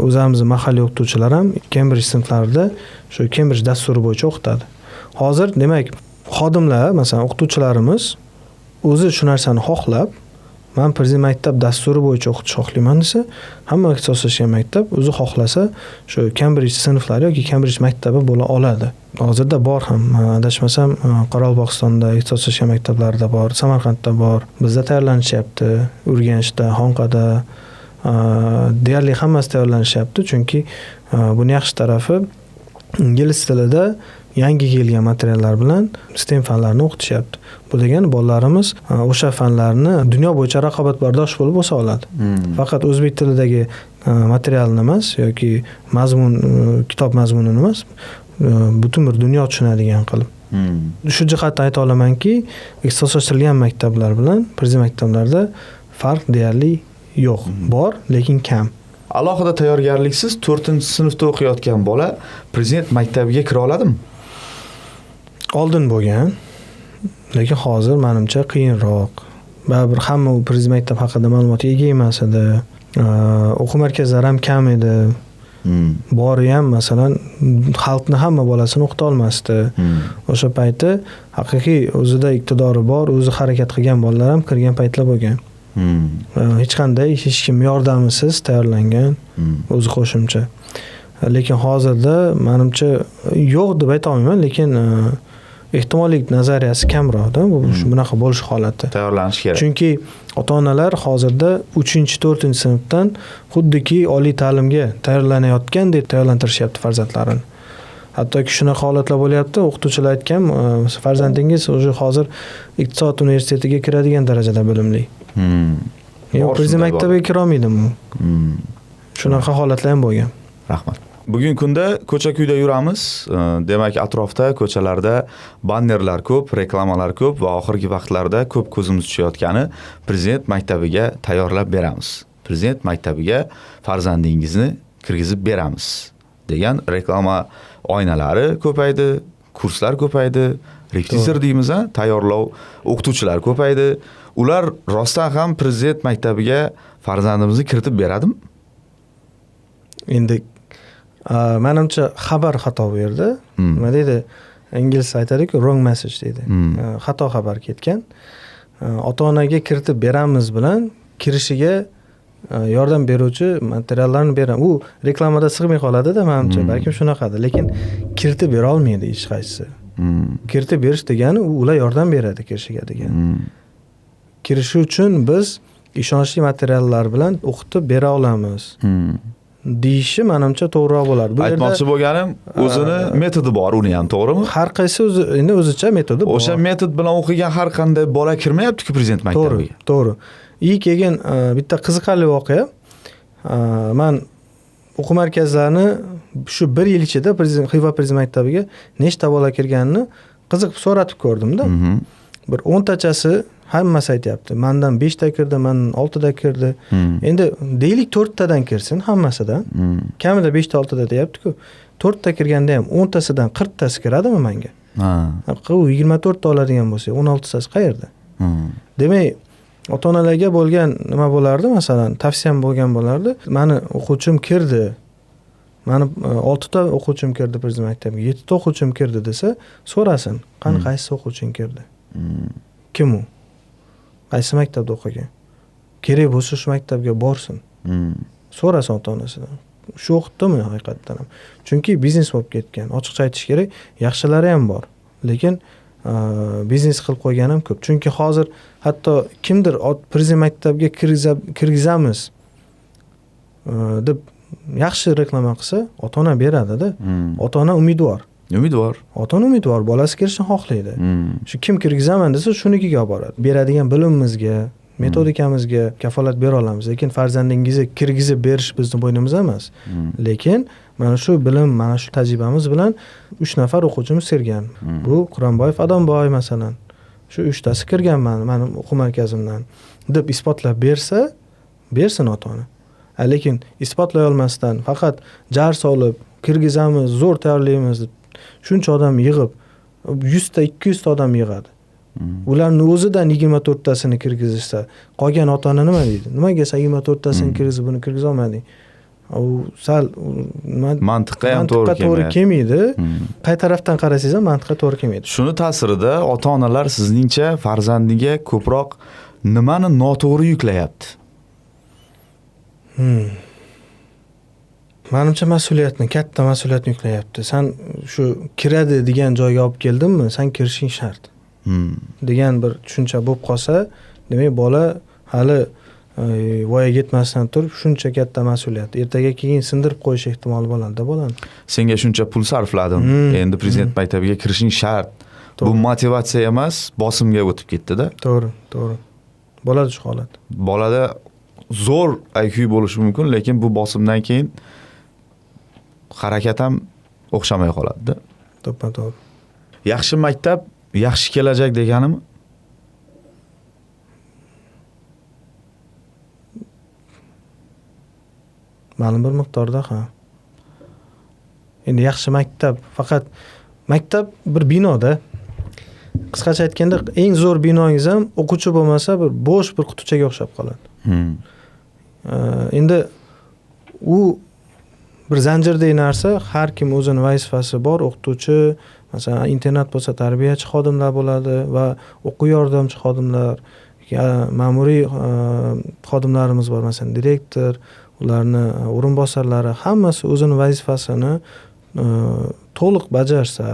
o'zimiz mahalliy o'qituvchilar ham Cambridge sinflarida shu Cambridge dasturi bo'yicha o'qitadi. Hozir demak, xodimlar, masalan, o'qituvchilarimiz o'zi shu narsani xohlab, men prezident maktab dasturi bo'yicha o'qitish xohlayman desa, hamma ixtisoslashgan maktab o'zi xohlasa shu Cambridge sinflari yoki Cambridge maktabi bo'la oladi. Hozirda bor ham, adashmasam, Qoraqalpog'istonda ixtisoslashgan maktablarda bor, Samarqandda bor, bizda tayyorlanishyapti, Urganchda, Xonqada, deyarli hammasi tayyorlanishyapti, chunki buni yaxshi tarafi ingliz tilida yangi kelgan materiallar bilan STEM fanlarni o'qitishyapti. Bu degani bolalarimiz o'sha fanlarni dunyo bo'yicha raqobatbardosh bo'lib o'sa oladi. Faqat o'zbek tilidagi materialni emas yoki mazmun, kitob mazmunini emas, butun bir dunyo tushunadigan qilib. Shu jihatdan ayta olamanki, ixtisoslashtirilgan maktablar bilan prezident maktablarda farq deyarli yo'q. Bor, lekin kam. Alohida tayyorgarliksiz 4-sinfda o'qiyotgan bola prezident maktabiga kira oladimi? Oldin bo'lgan, lekin hozir menimcha qiyinroq. Baribir hamma prezident maktab haqida ma'lumotga ega emas edi. O'quv markazlari ham kam edi. Bori ham masalan xalqni hamma bolasini o'qita olmasdi. O'sha payti haqiqiy o'zida iqtidori bor, o'zi harakat qilgan bolalar ham kirgan paytlar bo'lgan. Hech qanday hech kim yordamisiz tayyorlangan o'zi qo'shimcha. Lekin hozirda menimcha yo'q deb ayta olmayman, lekin ehtimollik nazariyasi kamroqda, bu bunaqa bo'lish holati. Tayyorlanish kerak. Chunki ota-onalar hozirda 3-4-sinfdan xuddiki oliy ta'limga tayyorlanayotgandek tayyorlantirishyapti farzandlarini. Hattoki shunaqa holatlar bo'lyapti, o'qituvchilar aytgan, farzandingiz o'sha hozir iqtisod universitetiga kiradigan darajada bilimli. Yo'q, prezident maktabiga kira olmaydimi? Shunaqa holatlar ham bo'lgan. Rahmat. Bugungi kunda ko'cha-kuyda yuramiz. Demak, atrofda, ko'chalarda bannerlar ko'p, reklamalar ko'p va oxirgi vaqtlarda ko'p ko'zimiz tushayotgani prezident maktabiga tayyorlab beramiz. Prezident maktabiga farzandingizni kirgizib beramiz degan reklama oynalari ko'paydi, kurslar ko'paydi, repetitor deymiz, tayyorlov o'qituvchilar ko'paydi. Ular rostdan ham prezident maktabiga farzandimizni kiritib beradimi? Endi menimcha xabar xato bu yerda. Nima deydi? Inglizcha aytadi-ku, wrong message deydi. Xato xabar ketgan. Ota-onaga kiritib beramiz bilan kirishiga yordam beruvchi materiallarni beramiz. U reklamada sig'may qoladi-da, menimcha, balkim shunaqadir, lekin kiritib bera olmaydi hech qaysisi. Kiritib berish degani ular yordam beradi kirishiga degani. Kirishi uchun biz ishonchli materiallar bilan o'qitib bera olamiz. Deyishi menimcha to'g'riroq bo'ladi. Bu yerda aytmoqchi bo'lganim, o'zini metodi bor, uni ham, to'g'rimi? Har qaysi endi o'zicha metodi bor. O'sha metod bilan o'qigan har qanday bola kirmayapti-ku prezident maktabiga. To'g'ri. Keyin bitta qiziqarli voqea. Men o'quv markazlarini shu 1 yil ichida Xiva prezident maktabiga nechta bola kirganini qiziqib so'ratib ko'rdim-da. Bir 10 tachasi hammasi aytyapti. Mendan 5 ta kirdi, mendan 6 ta kirdi. Endi deylik 4 tadan kirsin hammasidan. Kamida 5 ta 6 ta deyapti-ku. 4 ta kirganda ham 10 tasidan 40 tasi kiradimi menga? U 24 ta oladigan bo'lsa, 16 tasi qayerda? Demak, ota-onalarga bo'lgan nima bo'lardi, masalan, tavsiyam bo'lgan bo'lardi. Meni o'quvchim kirdi. Meni 6 ta o'quvchim kirdi prezident maktabiga, 7 ta o'quvchim kirdi desa, so'rasin, qani qaysi o'quvching kirdi? Kim u? Qaysi maktabda o'qigan? Kerak bo'lsa shu maktabga borsin. So'rasin ota-onasidan. Shu o'qitdimi haqiqatdan ham? Chunki biznes bo'lib ketgan. Ochiqcha aytish kerak, yaxshilari ham bor. Lekin biznes qilib qo'ygan ham ko'p. Chunki hozir hatto kimdir prezident maktabiga kirgizamiz deb yaxshi reklama qilsa, ota-ona beradi-da. Ota-ona umidvor. Umidvor. Ota-ona umidvor, bolasi kirishni xohlaydi. Shu kim kirgizaman desa shunikiga olib boradi. Beradigan bilimimizga, metodikamizga kafolat bera olamiz, lekin farzandingizni kirgizib berish bizning bo'ynimizda emas. Lekin mana shu bilim, mana shu tajribamiz bilan 3 nafar o'quvchimiz kirgan. Bu Quronboyev Adomboy masalan. Shu 3tasi kirganman mening o'quv markazimdan deb isbotlab bersin ota-ona. Lekin isbotlay olmasdan faqat jar solib kirgizamiz, zo'r tayyorlaymiz deb shuncha odam yig'ib 100 ta 200 ta odam yig'adi. Ularning o'zidan 24 tasini kirgizishsa, qolgan ota-ona nima deydi? Nimaga sen 24 tasini kirgizib buni kirgiza olmading? U sal mantiqqa ham to'g'ri kelmaydi. Qay tarafdan qarasangiz ham mantiqqa to'g'ri kelmaydi. Shuni ta'sirida ota-onalar sizningcha farzandiga ko'proq nimani noto'g'ri yuklayapti? Menimcha katta mas'uliyatni yuklayapti. Sen shu kiradi degan joyga olib keldingmi, sen kirishing shart. Degan bir tushuncha bo'lib qolsa, demak bola hali voyaga yetmasdan turib shuncha katta mas'uliyat. Ertaga keyin sindirib qo'yish ehtimoli bo'ladi bolani. Senga shuncha pul sarfladim, endi prezident maktabiga kirishing shart. Bu motivatsiya emas, bosimga o'tib ketdi-da. To'g'ri. Bo'ladi shu holat. Bolada zo'r IQ bo'lishi mumkin, lekin bu bosimdan keyin harakat ham o'xshamay qoladi-da. To'g'ri. Yaxshi maktab, yaxshi kelajak deganimi? Ma'lum bir miqdorda ha. Endi yaxshi maktab, faqat maktab bir binoda. Qisqacha aytganda, eng zo'r binongiz ham o'quvchi bo'lmasa bir bo'sh bir qutichaga o'xshab qoladi. Endi u bir zanjirdagi narsa, har kim o'zining vazifasi bor, o'qituvchi, masalan, internat bo'lsa tarbiyachi xodimlar bo'ladi va o'quv yordamchi xodimlar, ma'muriy xodimlarimiz bor, masalan, direktor, ularni o'rinbosarlari, hammasi o'zining vazifasini to'liq bajarsa,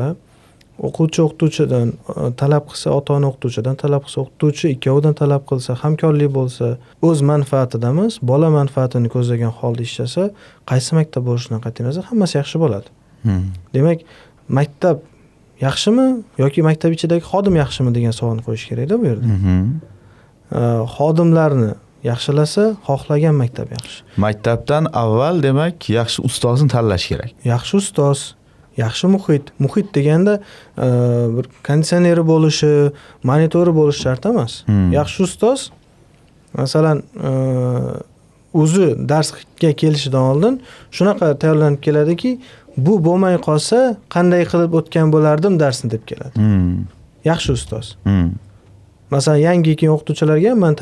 o'quvchidan talab qilsa, ota-ona o'qituvchidan talab qilsa, o'qituvchi ikkovidan talab qilsa, hamkorlik bo'lsa, o'z manfaatida emas, bola manfaatini ko'zlagan holda ishlasa, qaysi maktab bo'lishidan qat'iy nazar hammasi yaxshi bo'ladi. Demak, maktab yaxshimi yoki maktab ichidagi xodim yaxshimi degan savolni qo'yish kerak-da bu yerda. Xodimlarni yaxshilasa, xohlagan maktab yaxshi. Maktabdan avval demak, yaxshi ustozni tanlash kerak. Yaxshi ustoz, yaxshi muhit deganda bir konditsioneri bo'lishi, monitori bo'lishi shart emas. Yaxshi ustoz masalan o'zi darsga kelishidan oldin shunaqa tayyorlanib keladiki, bu bo'lmay qolsa qanday qilib o'tgan bo'lardim darsni deb keladi. Yaxshi ustoz. Masalan, yangi kelgan o'qituvchilarga men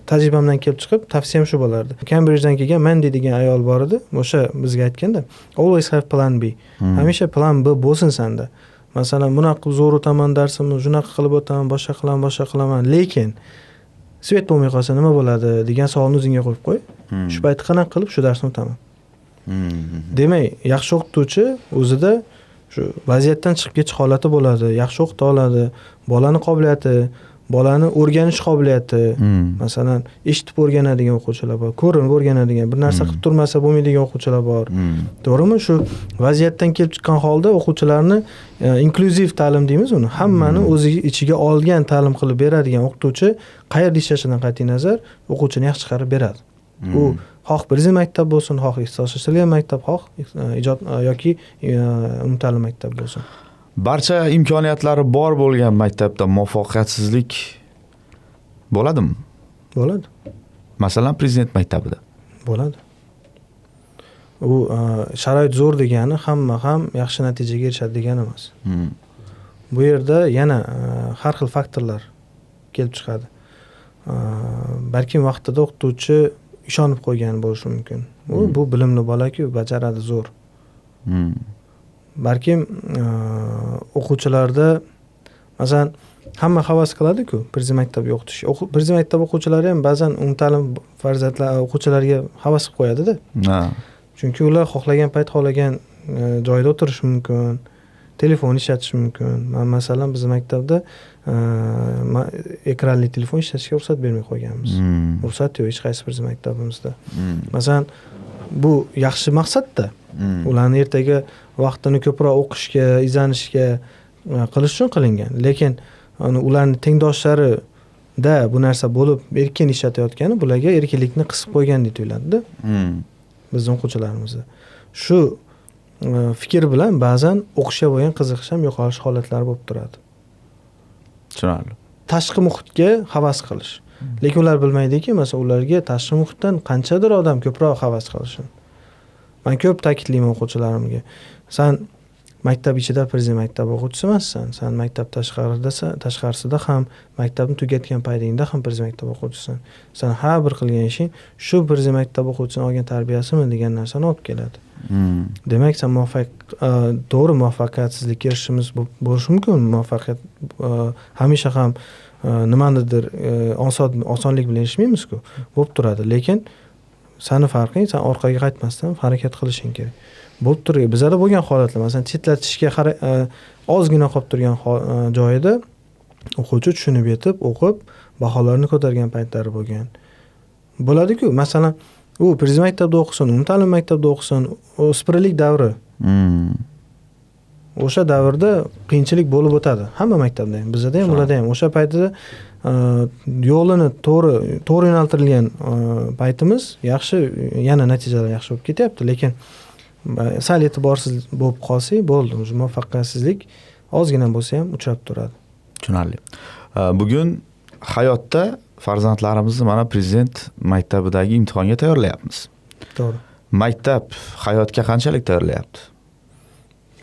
tajribamdan kelib chiqib tavsiyam shu bo'lardi. Cambridgedan kelgan Mandy degan ayol bor edi. O'sha bizga aytganda, always have plan B. Hamisha plan B bo'lsin senda. Masalan, bunaqa zo'r o'taman darsimni, shunaqa qilib o'taman, boshqa qilaman, lekin svet bo'lmay qolsa nima bo'ladi degan savolni o'zingga qo'yib qo'y. Shu payt qanaqa qilib shu darsni o'taman. Demak, yaxshi o'qituvchi o'zida shu vaziyatdan chiqib ketish holati bo'ladi, yaxshi o'qita oladi, bolani qobiliyati, bolani o'rganish qobiliyati, masalan, eshitib o'rganadigan o'quvchilar bor, ko'rinib o'rganadigan, bir narsa qilib turmasa bo'lmaydigan o'quvchilar bor. To'g'rimi? Shu vaziyatdan kelib chiqqan holda o'quvchilarni inklyuziv ta'lim deymiz uni, hammani o'zi ichiga olgan ta'lim qilib beradigan o'qituvchi qayerda ishlashidan qat'iy nazar o'quvchini yaxshi chiqarib beradi. U xoh prezident maktab bo'lsin, xoh ixtisoslashtirilgan maktab, xoh ijod yoki umumta'lim maktab bo'lsin. Barcha imkoniyatlari bor bo'lgan maktabda muvaffaqiyatsizlik bo'ladimi? Bo'ladi. Masalan, prezident maktabida. Bo'ladi. U sharoit zo'r degani hamma ham yaxshi natijaga erishadi degani emas. Bu yerda yana har xil faktorlar kelib chiqadi. Balkim vaqtida o'qituvchi ishonib qo'ygan bo'lishi mumkin. Bu bilimli bola-ku, bajaradi zo'r. Balkim o'quvchilarda masalan hamma havas qiladi-ku prezident maktabga o'qitish. Prezident maktab o'quvchilari ham ba'zan umumta'lim farzandlar o'quvchilarga havas qilib qo'yadi-da. Chunki ular xohlagan payt xohlagan joyda o'tirishi mumkin, telefon ishlatish mumkin. Masalan, biz maktabda ekranli telefon ishlatishga ruxsat bermay qo'yganmiz. Ruxsat yo'q hech qaysi prezident maktabimizda. Masalan, bu yaxshi maqsadda. Ularni ertaga vaqtini ko'proq o'qishga, izlanishga qilish uchun qilingan. Lekin ularning tengdoshlarida bu narsa bo'lib erkin ishlatayotgani bularga erkinlikni qisib qo'ygan deb tuyuladi-da. Bizning o'quvchilarimizda. Shu fikr bilan ba'zan o'qishga bo'lgan qiziqish ham yo'qolish holatlari bo'lib turadi. Tushunarli. Tashqi muhitga havas qilish. Lekin ular bilmaydiki, masalan, ularga tashqi muhitdan qanchadir odam ko'proq havas qilishini. Men ko'p ta'kidlayman o'quvchilarimga. Sen maktab ichida prezident maktab o'quvchisi emassan. Sen maktab tashqarisida ham, maktabni tugatgan paytingda ham prezident maktab o'quvchisisan. Sen har bir qilgan ishing shu prezident maktab o'quvchisining olgan tarbiyasimi degan narsani olib keladi. Demak, sen to'g'ri muvaffaqiyatsizlikka erishishimiz bo'lishi mumkin. Muvaffaqiyat hamisha ham nimanidir osonlik bilan erishmaymiz-ku. Bo'lib turadi, lekin seni farqing, sen orqaga qaytmasdan harakat qilishing kerak. Bo'lib turadi. Bizda bo'lgan holatlar, masalan, chetlatishga ozgina qolib turgan joyida o'quvchi tushunib yetib, o'qib, baholarni ko'targan paytlari bo'lgan. Bo'ladi-ku, masalan, u prezident maktabda o'qisin, umumta'lim maktabda o'qisin, o'spirinlik davri. O'sha davrda qiyinchilik bo'lib o'tadi. Hamma maktabda ham, bizda ham, ularda ham. O'sha paytda yo'lini to'g'ri yo'naltirilgan paytimiz yaxshi, yana natijalar yaxshi bo'lib ketyapti, lekin sal e'tiborsiz bo'lib qolsak, bo'ldi. Muvaffaqiyatsizlik ozgina bo'lsa ham uchrab turadi. Tushunarli. Bugun hayotda farzandlarimizni mana prezident maktabidagi imtihonga tayyorlayapmiz. To'g'ri. Maktab hayotga qanchalik tayyorlayapti?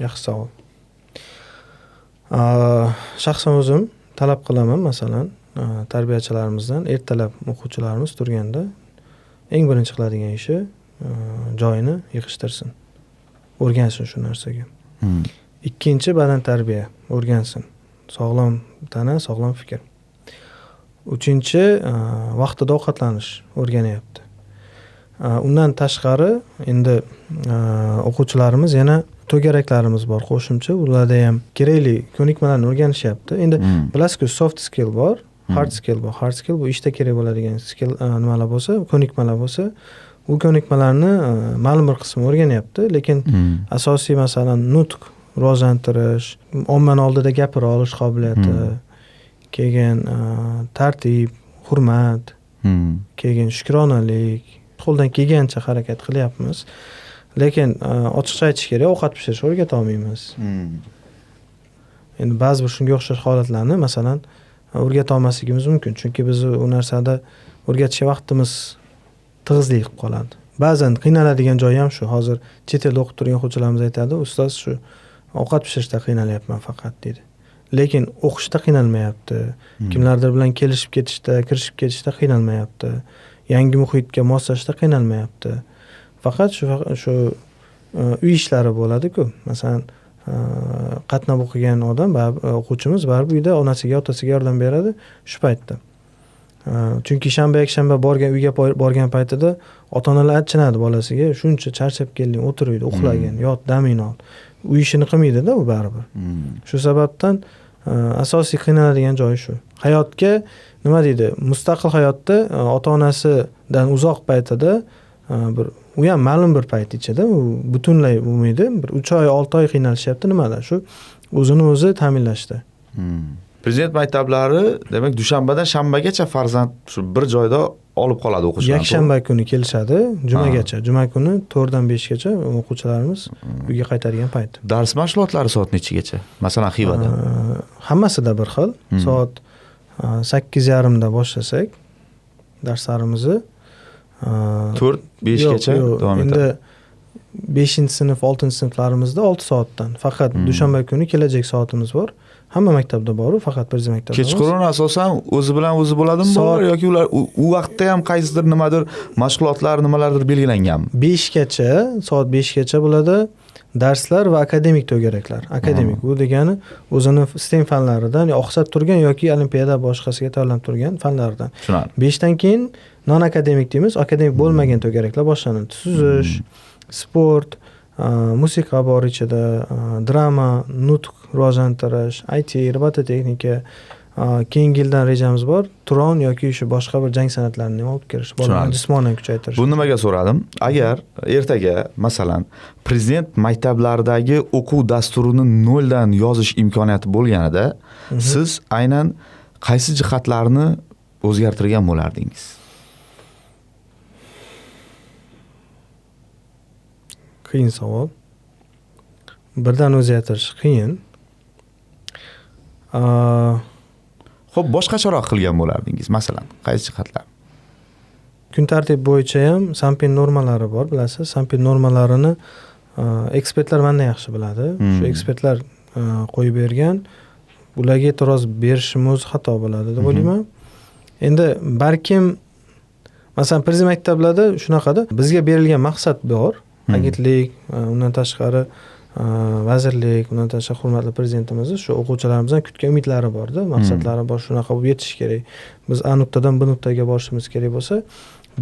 Yaxshi savol. Shaxsan o'zim talab qilaman, masalan, tarbiyachilarimizdan ertalab o'quvchilarimiz turganda eng birinchi qiladigan ishi joyini yig'ishtirsin. O'rgansin shu narsaga. Ikkinchi badan tarbiya o'rgansin. Sog'lom tana, sog'lom fikr. Uchinchi vaqtida ovqatlanish o'rganyapti. Undan tashqari endi o'quvchilarimiz yana to'garaklarimiz bor, qo'shimcha. Ularda ham kerakli ko'nikmalarni o'rganishyapti. Endi bilasizku, soft skill bor, hard skill bor. Hard skill bu ishda kerak bo'ladigan skill nimalar bo'lsa, ko'nikmalar bo'lsa, u ko'nikmalarni ma'lum bir qismi o'rganyapti, lekin asosiy masalan nutq, rivojlantirish, omma oldida gapira olish qobiliyati, keyin tartib, hurmat, keyin shukronalik, qo'ldan kelgancha harakat qilyapmiz. Lekin ochiqcha aytish kerak, ovqat pishirish o'rgata olmaymiz. Endi ba'zi bir shunga o'xshash holatlarni masalan o'rgata olmasligimiz mumkin, chunki biz u narsada o'rgatishga vaqtimiz tig'izlik qilib qoladi. Ba'zan qiynaladigan joyi ham shu. Hozir chet elda o'qib turgan o'quvchilarimiz aytadi, ustoz shu ovqat pishirishda qiynalyapman faqat deydi. Lekin o'qishda qiynalmayapti. Kimlardir bilan kelishib ketishda, kirishib ketishda qiynalmayapti. Yangi muhitga moslashishda qiynalmayapti. Faqat shu uy ishlari bo'ladi-ku. Masalan, qatnab o'qigan odam, o'quvchimiz baribir uyda onasiga, otasiga yordam beradi shu paytda. Chunki shanba yakshanba uyga borgan paytida ota-onalar achinadi bolasiga, shuncha charchab kelding, o'tir uyda, uxlagin, yot, damingni ol. Uy ishini qilmaydi-da u baribir. Shu sababdan asosiy qiynaladigan joyi shu. Hayotga nima deydi? Mustaqil hayotda ota-onasidan uzoq paytida bir u ham ma'lum bir payt ichida u butunlay bo'lmaydi. Bir 3 oy, 6 oy qiynalishyapti nimada? Shu o'zini o'zi ta'minlashda. Prezident maktablari, demak, dushanbadan shanbagacha farzand shu bir joyda olib qoladi o'quvchilar. Yakshanba kuni kelishadi, jumagacha. Juma kuni 4 dan 5 gacha o'quvchilarimiz uyga qaytadigan payt. Dars mashg'ulotlari soat nechigacha? Masalan, Xivada. Hammasida bir xil. Soat 8:30 da boshlasak darslarimizni 4-5 gacha davom etadi. Endi 5-sinf, 6-sinflarimizda 6 soatdan. Faqat dushanba kuni kelajak soatimiz bor. Hamma maktabda bor, faqat prezident maktabida. Kechqurun asosan o'zi bilan o'zi bo'ladimi bor yoki ular u vaqtda ham qaysidir nimadir mashg'ulotlar, nimalardir belgilanganmi? 5 gacha, soat 5 gacha bo'ladi. Darslar va akademik to'garaklar. Akademik bu degani o'zini STEM fanlaridan, oqsab turgan yoki olimpiada boshqasiga tayyorlanib turgan fanlardan. 5 dan keyin non akademik deymiz, akademik bo'lmagan to'garaklar boshlanadi. Suzish, sport, musiqa bor ichida, drama, nutq rivojlantirish, IT, robototexnika, keyingi yildan rejamiz bor. Turon yoki shu boshqa bir jang san'atlarini ham olib kirish, bolalarni jismonan kuchaytirish. Bu nimaga so'radim? Agar ertaga masalan prezident maktablaridagi o'quv dasturini noldan yozish imkoniyati bo'lganida, siz aynan qaysi jihatlarni o'zgartirgan bo'lardingiz? Qiyin savol. Birdan o'zgartirish qiyin. Xo'p, boshqacharoq qilgan bo'lardingiz, masalan, qaysi jihatlar? Kun tartib bo'yicha ham Sanpin normalari bor, bilasiz. Sanpin normalarini ekspertlar mendan yaxshi biladi. Shu ekspertlar qo'yib bergan. Ularga e'tiroz berishimiz xato bo'ladi deb o'ylayman. Endi balkim masalan prezident maktablarda shunaqada bizga berilgan maqsad bor. Agentlik, undan tashqari vazirlik, undan tashqari hurmatli prezidentimiz shu o'quvchilarimizdan kutgan umidlari bor-da, maqsadlari bor, shunaqa bo'lib yetish kerak. Biz A nuqtadan B nuqtaga borishimiz kerak bo'lsa,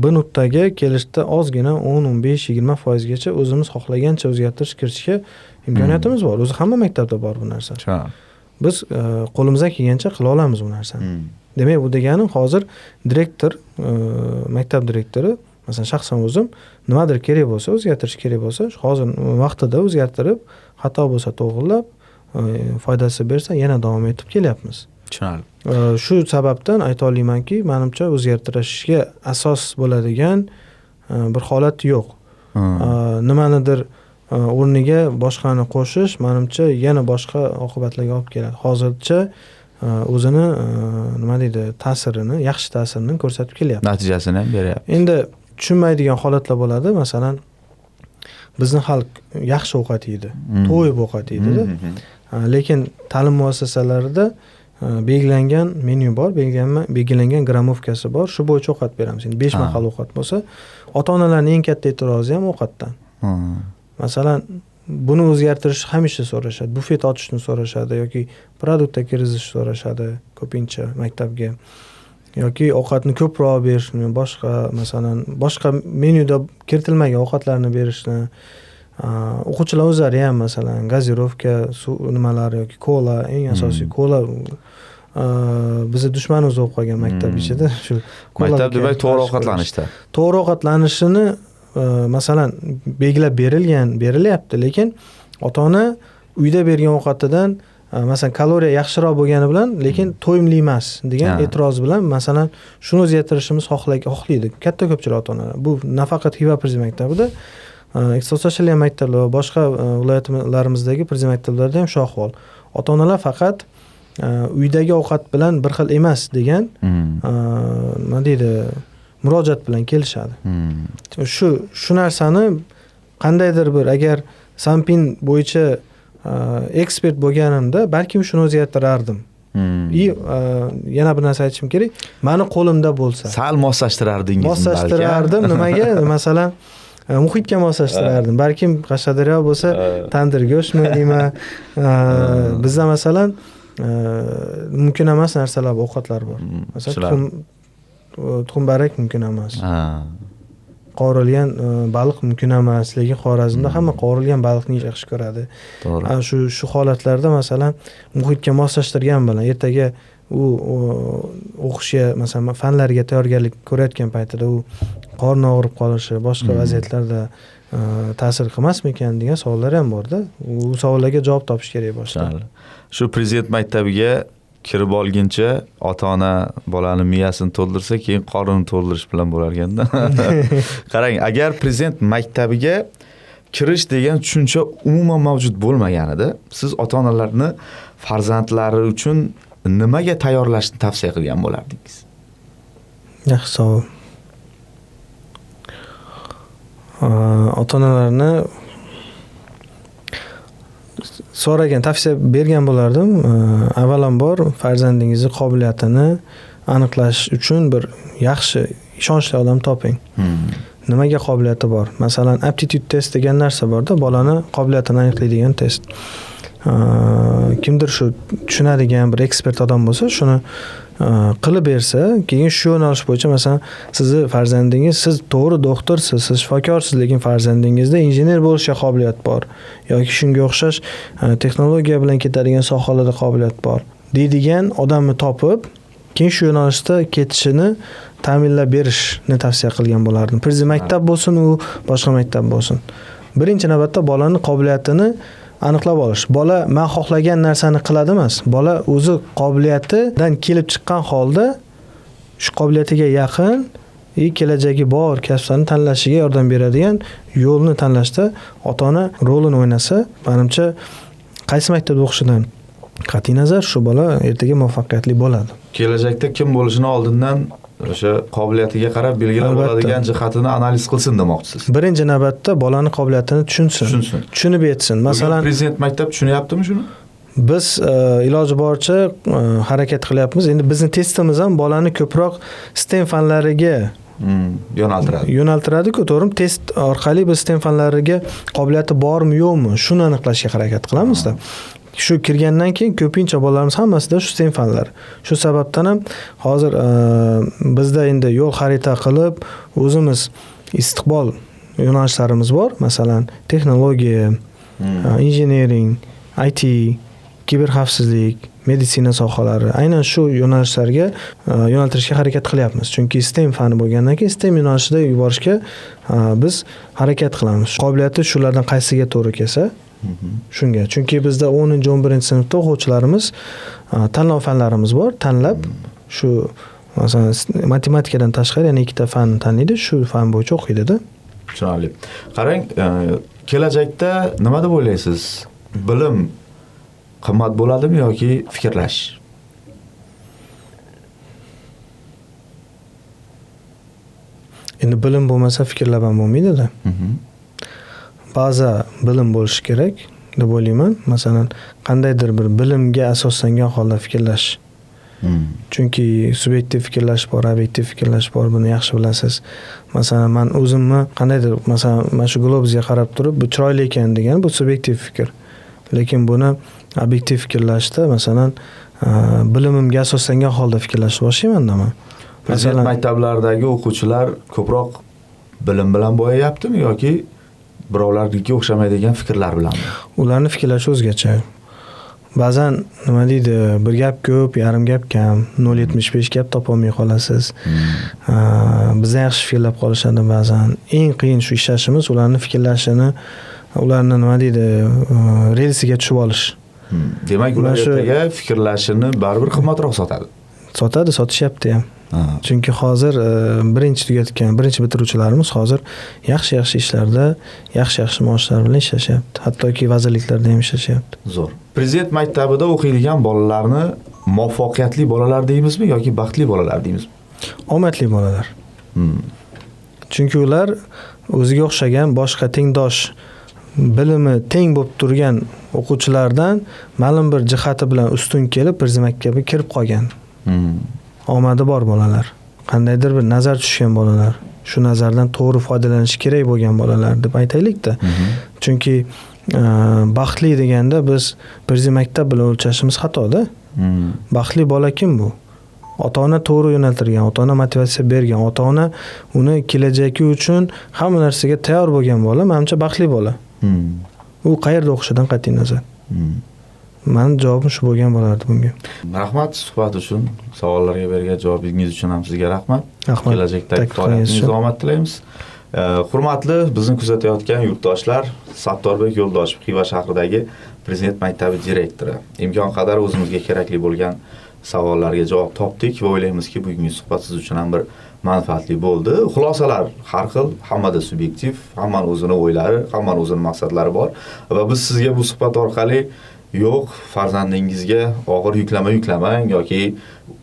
B nuqtaga kelishda ozgina 10-15-20% gacha o'zimiz xohlagancha o'zgartirish kiritishga imkoniyatimiz bor. O'zi hamma maktabda bor bu narsa. Biz qo'limizdan kelgancha qila olamiz bu narsani. Demak, bu degani hozir direktor, maktab direktori, masalan shaxsan o'zim nimadir kerak bo'lsa, o'zgartirish kerak bo'lsa, hozir vaqtida o'zgartirib, xato bo'lsa to'g'rilab, foydasi bersa yana davom etib kelyapmiz. Tushunarli. Shu sababdan ayta olamanki, menimcha o'zgartirishga asos bo'ladigan bir holat yo'q. Nimanidir o'rniga boshqani qo'shish menimcha yana boshqa oqibatlarga olib keladi. Hozircha o'zini nima deydi, ta'sirini, yaxshi ta'sirini ko'rsatib kelyapti. Natijasini ham beryapti. Endi tushunmaydigan holatlar bo'ladi. Masalan, bizni xalq yaxshi ovqat yeydi, to'yib ovqat yeydi-da. Lekin ta'lim muassasalarida belgilangan menyu bor, belgilangan gramovkasi bor. Shu bo'yicha ovqat beramiz. Endi 5 mahal ovqat bo'lsa, ota-onalarning eng katta e'tirozi ham ovqatdan. Masalan, buni o'zgartirish hamisha so'rashadi. Bufet ochishni so'rashadi yoki produktda kirizishni so'rashadi ko'pincha maktabga. Yoki ovqatni ko'proq berishni, masalan, boshqa menyuda kiritilmagan ovqatlarni berishni, o'quvchilar o'zlari ham masalan gazirovka, suv nimalari yoki kola, eng asosiy kola bizni dushmanimiz bo'lib qolgan maktab ichida shu maktab demak to'g'ri ovqatlanishda. To'g'ri ovqatlanishini masalan belgilab berilyapti, lekin ota-ona uyda bergan ovqatidan masalan kaloriya yaxshiroq bo'lgani bilan, lekin to'yimli emas degan e'tiroz bilan masalan shuni o'zgartirishimiz xohlaydi katta ko'pchilik ota-onalar. Bu nafaqat Xiva prezident maktabida, ixtisoslashtirilgan maktablar va boshqa viloyatlarimizdagi prezident maktablarda ham shu ahvol. Ota-onalar faqat uydagi ovqat bilan bir xil emas degan nima deydi, murojaat bilan kelishadi. Shu narsani qandaydir bir agar Sanpin bo'yicha ekspert bo'lganimda balkim shuni o'zgartirardim. Yana bir narsa aytishim kerak. Meni qo'limda bo'lsa, sal moslashtirardingiz. Moslashtirardim. Nimaga? Masalan, muhitga moslashtirardim. Balkim Qashqadaryo bo'lsa, tandir go'shtmi deyman. Bizda masalan mumkin emas narsalar, ovqatlar bor. Masalan, tuxum barak mumkin emas. Qovurilgan baliq mumkin emas, lekin Xorazmda hamma qovurilgan baliqni yaxshi ko'radi. To'g'ri. Shu holatlarda masalan muhitga moslashtirgan bilan ertaga u o'qishga, masalan, fanlarga tayyorgarlik ko'rayotgan paytida u qorni og'rib qolishi, boshqa vaziyatlarda ta'sir qilmasmikan degan savollar ham bor-da. U savollarga javob topish kerak boshqa. Shu prezident maktabiga kirib olguncha ota-ona bolani miyasini to'ldirsa, keyin qornini to'ldirish bilan bo'lar ekanda. Qarang, agar prezident maktabiga kirish degan tushuncha umuman mavjud bo'lmaganida, siz ota-onalarni farzandlari uchun nimaga tayyorlashni tavsiya qilgan bo'lardingiz? Yaxshi savol. Ota-onalarni so'ragan, tavsiya bergan bo'lardim. Avvalambor farzandingizni qobiliyatini aniqlash uchun bir yaxshi, ishonchli odam toping. Nimaga qobiliyati bor? Masalan, aptitude test degan narsa bor-da, bolani qobiliyatini aniqlaydigan test. Kimdir shu tushunadigan bir ekspert odam bo'lsa, shuni qilib bersa, keyin shu yo'nalish bo'yicha masalan, sizni farzandingiz, siz to'g'ri doktorsiz, siz shifokorsiz, lekin farzandingizda injener bo'lishga qobiliyat bor yoki shunga o'xshash texnologiya bilan ketadigan sohalarda qobiliyat bor deydigan odamni topib, keyin shu yo'nalishda ketishini ta'minlab berishni tavsiya qilgan bo'lardim. Prezident maktab bo'lsin, u boshqa maktab bo'lsin. Birinchi navbatda bolani qobiliyatini aniqlab olish. Bola men xohlagan narsani qiladi emas. Bola o'zi qobiliyatidan kelib chiqqan holda shu qobiliyatiga yaqin kelajagi bor kasblarni tanlashiga yordam beradigan yo'lni tanlashda ota-ona rolini o'ynasa, menimcha qaysi maktabda o'qishidan qat'iy nazar shu bola ertaga muvaffaqiyatli bo'ladi. Kelajakda kim bo'lishini oldindan o'sha qobiliyatiga qarab belgilab oladigan jihatini analiz qilsin demoqchisiz. Birinchi navbatda bolani qobiliyatini tushunsin. Tushunib yetsin. Masalan, Prezident maktab tushunyaptimi shuni? Biz iloji boricha harakat qilyapmiz. Endi bizning testimiz ham bolani ko'proq STEM fanlariga yo'naltiradi-ku, to'g'rimi? Test orqali biz STEM fanlariga qobiliyati bormi, yo'qmi, shuni aniqlashga harakat qilamiz-da. Shu kirgandan keyin ko'pincha bolalarimiz hammasida shu STEM fanlar. Shu sababdan ham hozir bizda endi yo'l xarita qilib, o'zimiz istiqbol yo'nalishlarimiz bor. Masalan, texnologiya, injiniring, IT, kiberxavfsizlik, meditsina sohalari. Aynan shu yo'nalishlarga yo'naltirishga harakat qilyapmiz. Chunki STEM fani bo'lgandan keyin STEM yo'nalishida yuborishga biz harakat qilamiz. Qobiliyati shulardan qaysiga to'g'ri kelsa, shunga. Chunki bizda 10-11-sinfda o'quvchilarimiz tanlov fanlarimiz bor. Tanlab shu masalan matematikadan tashqari yana ikkita fan tanlaydi, shu fan bo'yicha o'qiydi-da. Tushunarli. Qarang, kelajakda nima deb o'ylaysiz? Bilim qimmat bo'ladimi yoki fikrlash? Endi bilim bo'lmasa fikrlab ham bo'lmaydi-da. Ba'zi bilim bo'lishi kerak deb o'ylayman. Masalan, qandaydir bir bilimga asoslangan holda fikrlash. Chunki subyektiv fikrlash bor, obyektiv fikrlash bor, buni yaxshi bilasiz. Masalan, men o'zimni qandaydir, masalan, mana shu globusga qarab turib, bu chiroyli ekan degan bu subyektiv fikr. Lekin buni obyektiv fikrlashda, masalan, bilimimga asoslangan holda fikrlashni boshlayman-da men. Masalan, maktablardagi o'quvchilar ko'proq bilim bilan bo'yayaptimi yoki birovlarga o'xshamaydigan fikrlar bilanmi? Ularni fikrlashi o'zgacha. Ba'zan nima deydi, bir gap ko'p, yarim gap kam, 0.75 gap topolmay qolasiz. Bizdan yaxshi fikrlab qolishadi ba'zan. Eng qiyin shu ishlashimiz ularni fikrlashini, ularni nima deydi, relsiga tushib olish. Demak, ular ertaga fikrlashini baribir qimmatroq sotadi. Sotishyapti ham. Chunki hozir birinchi bitiruvchilarimiz hozir yaxshi ishlarda, yaxshi maoshlar bilan ishlashyapti. Hattoki vazirliklarda ham ishlashyapti. Zo'r. Prezident maktabida o'qiydigan bolalarni muvaffaqiyatli bolalar deymizmi yoki baxtli bolalar deymizmi? Omadli bolalar. Chunki ular o'ziga o'xshagan boshqa tengdosh bilimi teng bo'lib turgan o'quvchilardan ma'lum bir jihati bilan ustun kelib Prezident maktabiga kirib qolgan. Omadi bor bolalar, qandaydir bir nazar tushgan bolalar, shu nazardan to'g'ri foydalanish kerak bo'lgan bolalar deb aytaylik-da. Chunki baxtli deganda biz Prezident maktab bilan o'lchashimiz xatoda. Baxtli bola kim bu? Ota-ona to'g'ri yo'naltirgan, ota-ona motivatsiya bergan, ota-ona uni kelajagi uchun hamma narsaga tayyor bo'lgan bola, menimcha baxtli bola. U qayerda o'qishidan qat'iy nazar. Mening javobim shu bo'lgan bo'lardi bunga. Rahmat suhbat uchun, savollarga bergan javobingiz uchun ham sizga rahmat. Kelajakdagi faoliyatingizni omad tilaymiz. Hurmatli bizni kuzatayotgan yurtdoshlar, Sattorbek Yo'ldoshev Xiva shahridagi Prezident maktabi direktori. Imkon qadar o'zimizga kerakli bo'lgan savollarga javob topdik va o'ylaymizki, bugungi suhbat siz uchun ham bir manfaatli bo'ldi. Xulosalar har xil, hammada subyektiv, hammaning o'zining o'ylari, hammaning o'zining maqsadlari bor va biz sizga bu suhbat orqali yo'q, farzandingizga og'ir yuklamang yoki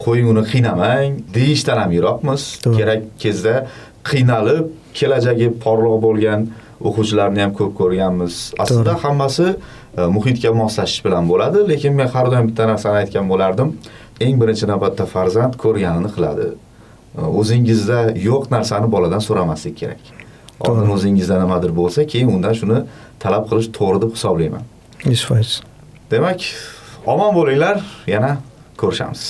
qo'ying uni qiynamang deyishdan ham yiroqmiz. Kerak kezda qiynalib, kelajagi porloq bo'lgan o'quvchilarni ham ko'p ko'rganmiz. Aslida hammasi muhitga moslashish bilan bo'ladi, lekin men har doim bitta narsani aytgan bo'lardim. Eng birinchi navbatda farzand ko'rganini qiladi. O'zingizda yo'q narsani boladan so'ramaslik kerak. Oldin o'zingizda nimadir bo'lsa, keyin undan shuni talab qilish to'g'ri deb hisoblayman. 100%. Demak, omon bo'linglar, yana ko'rishamiz.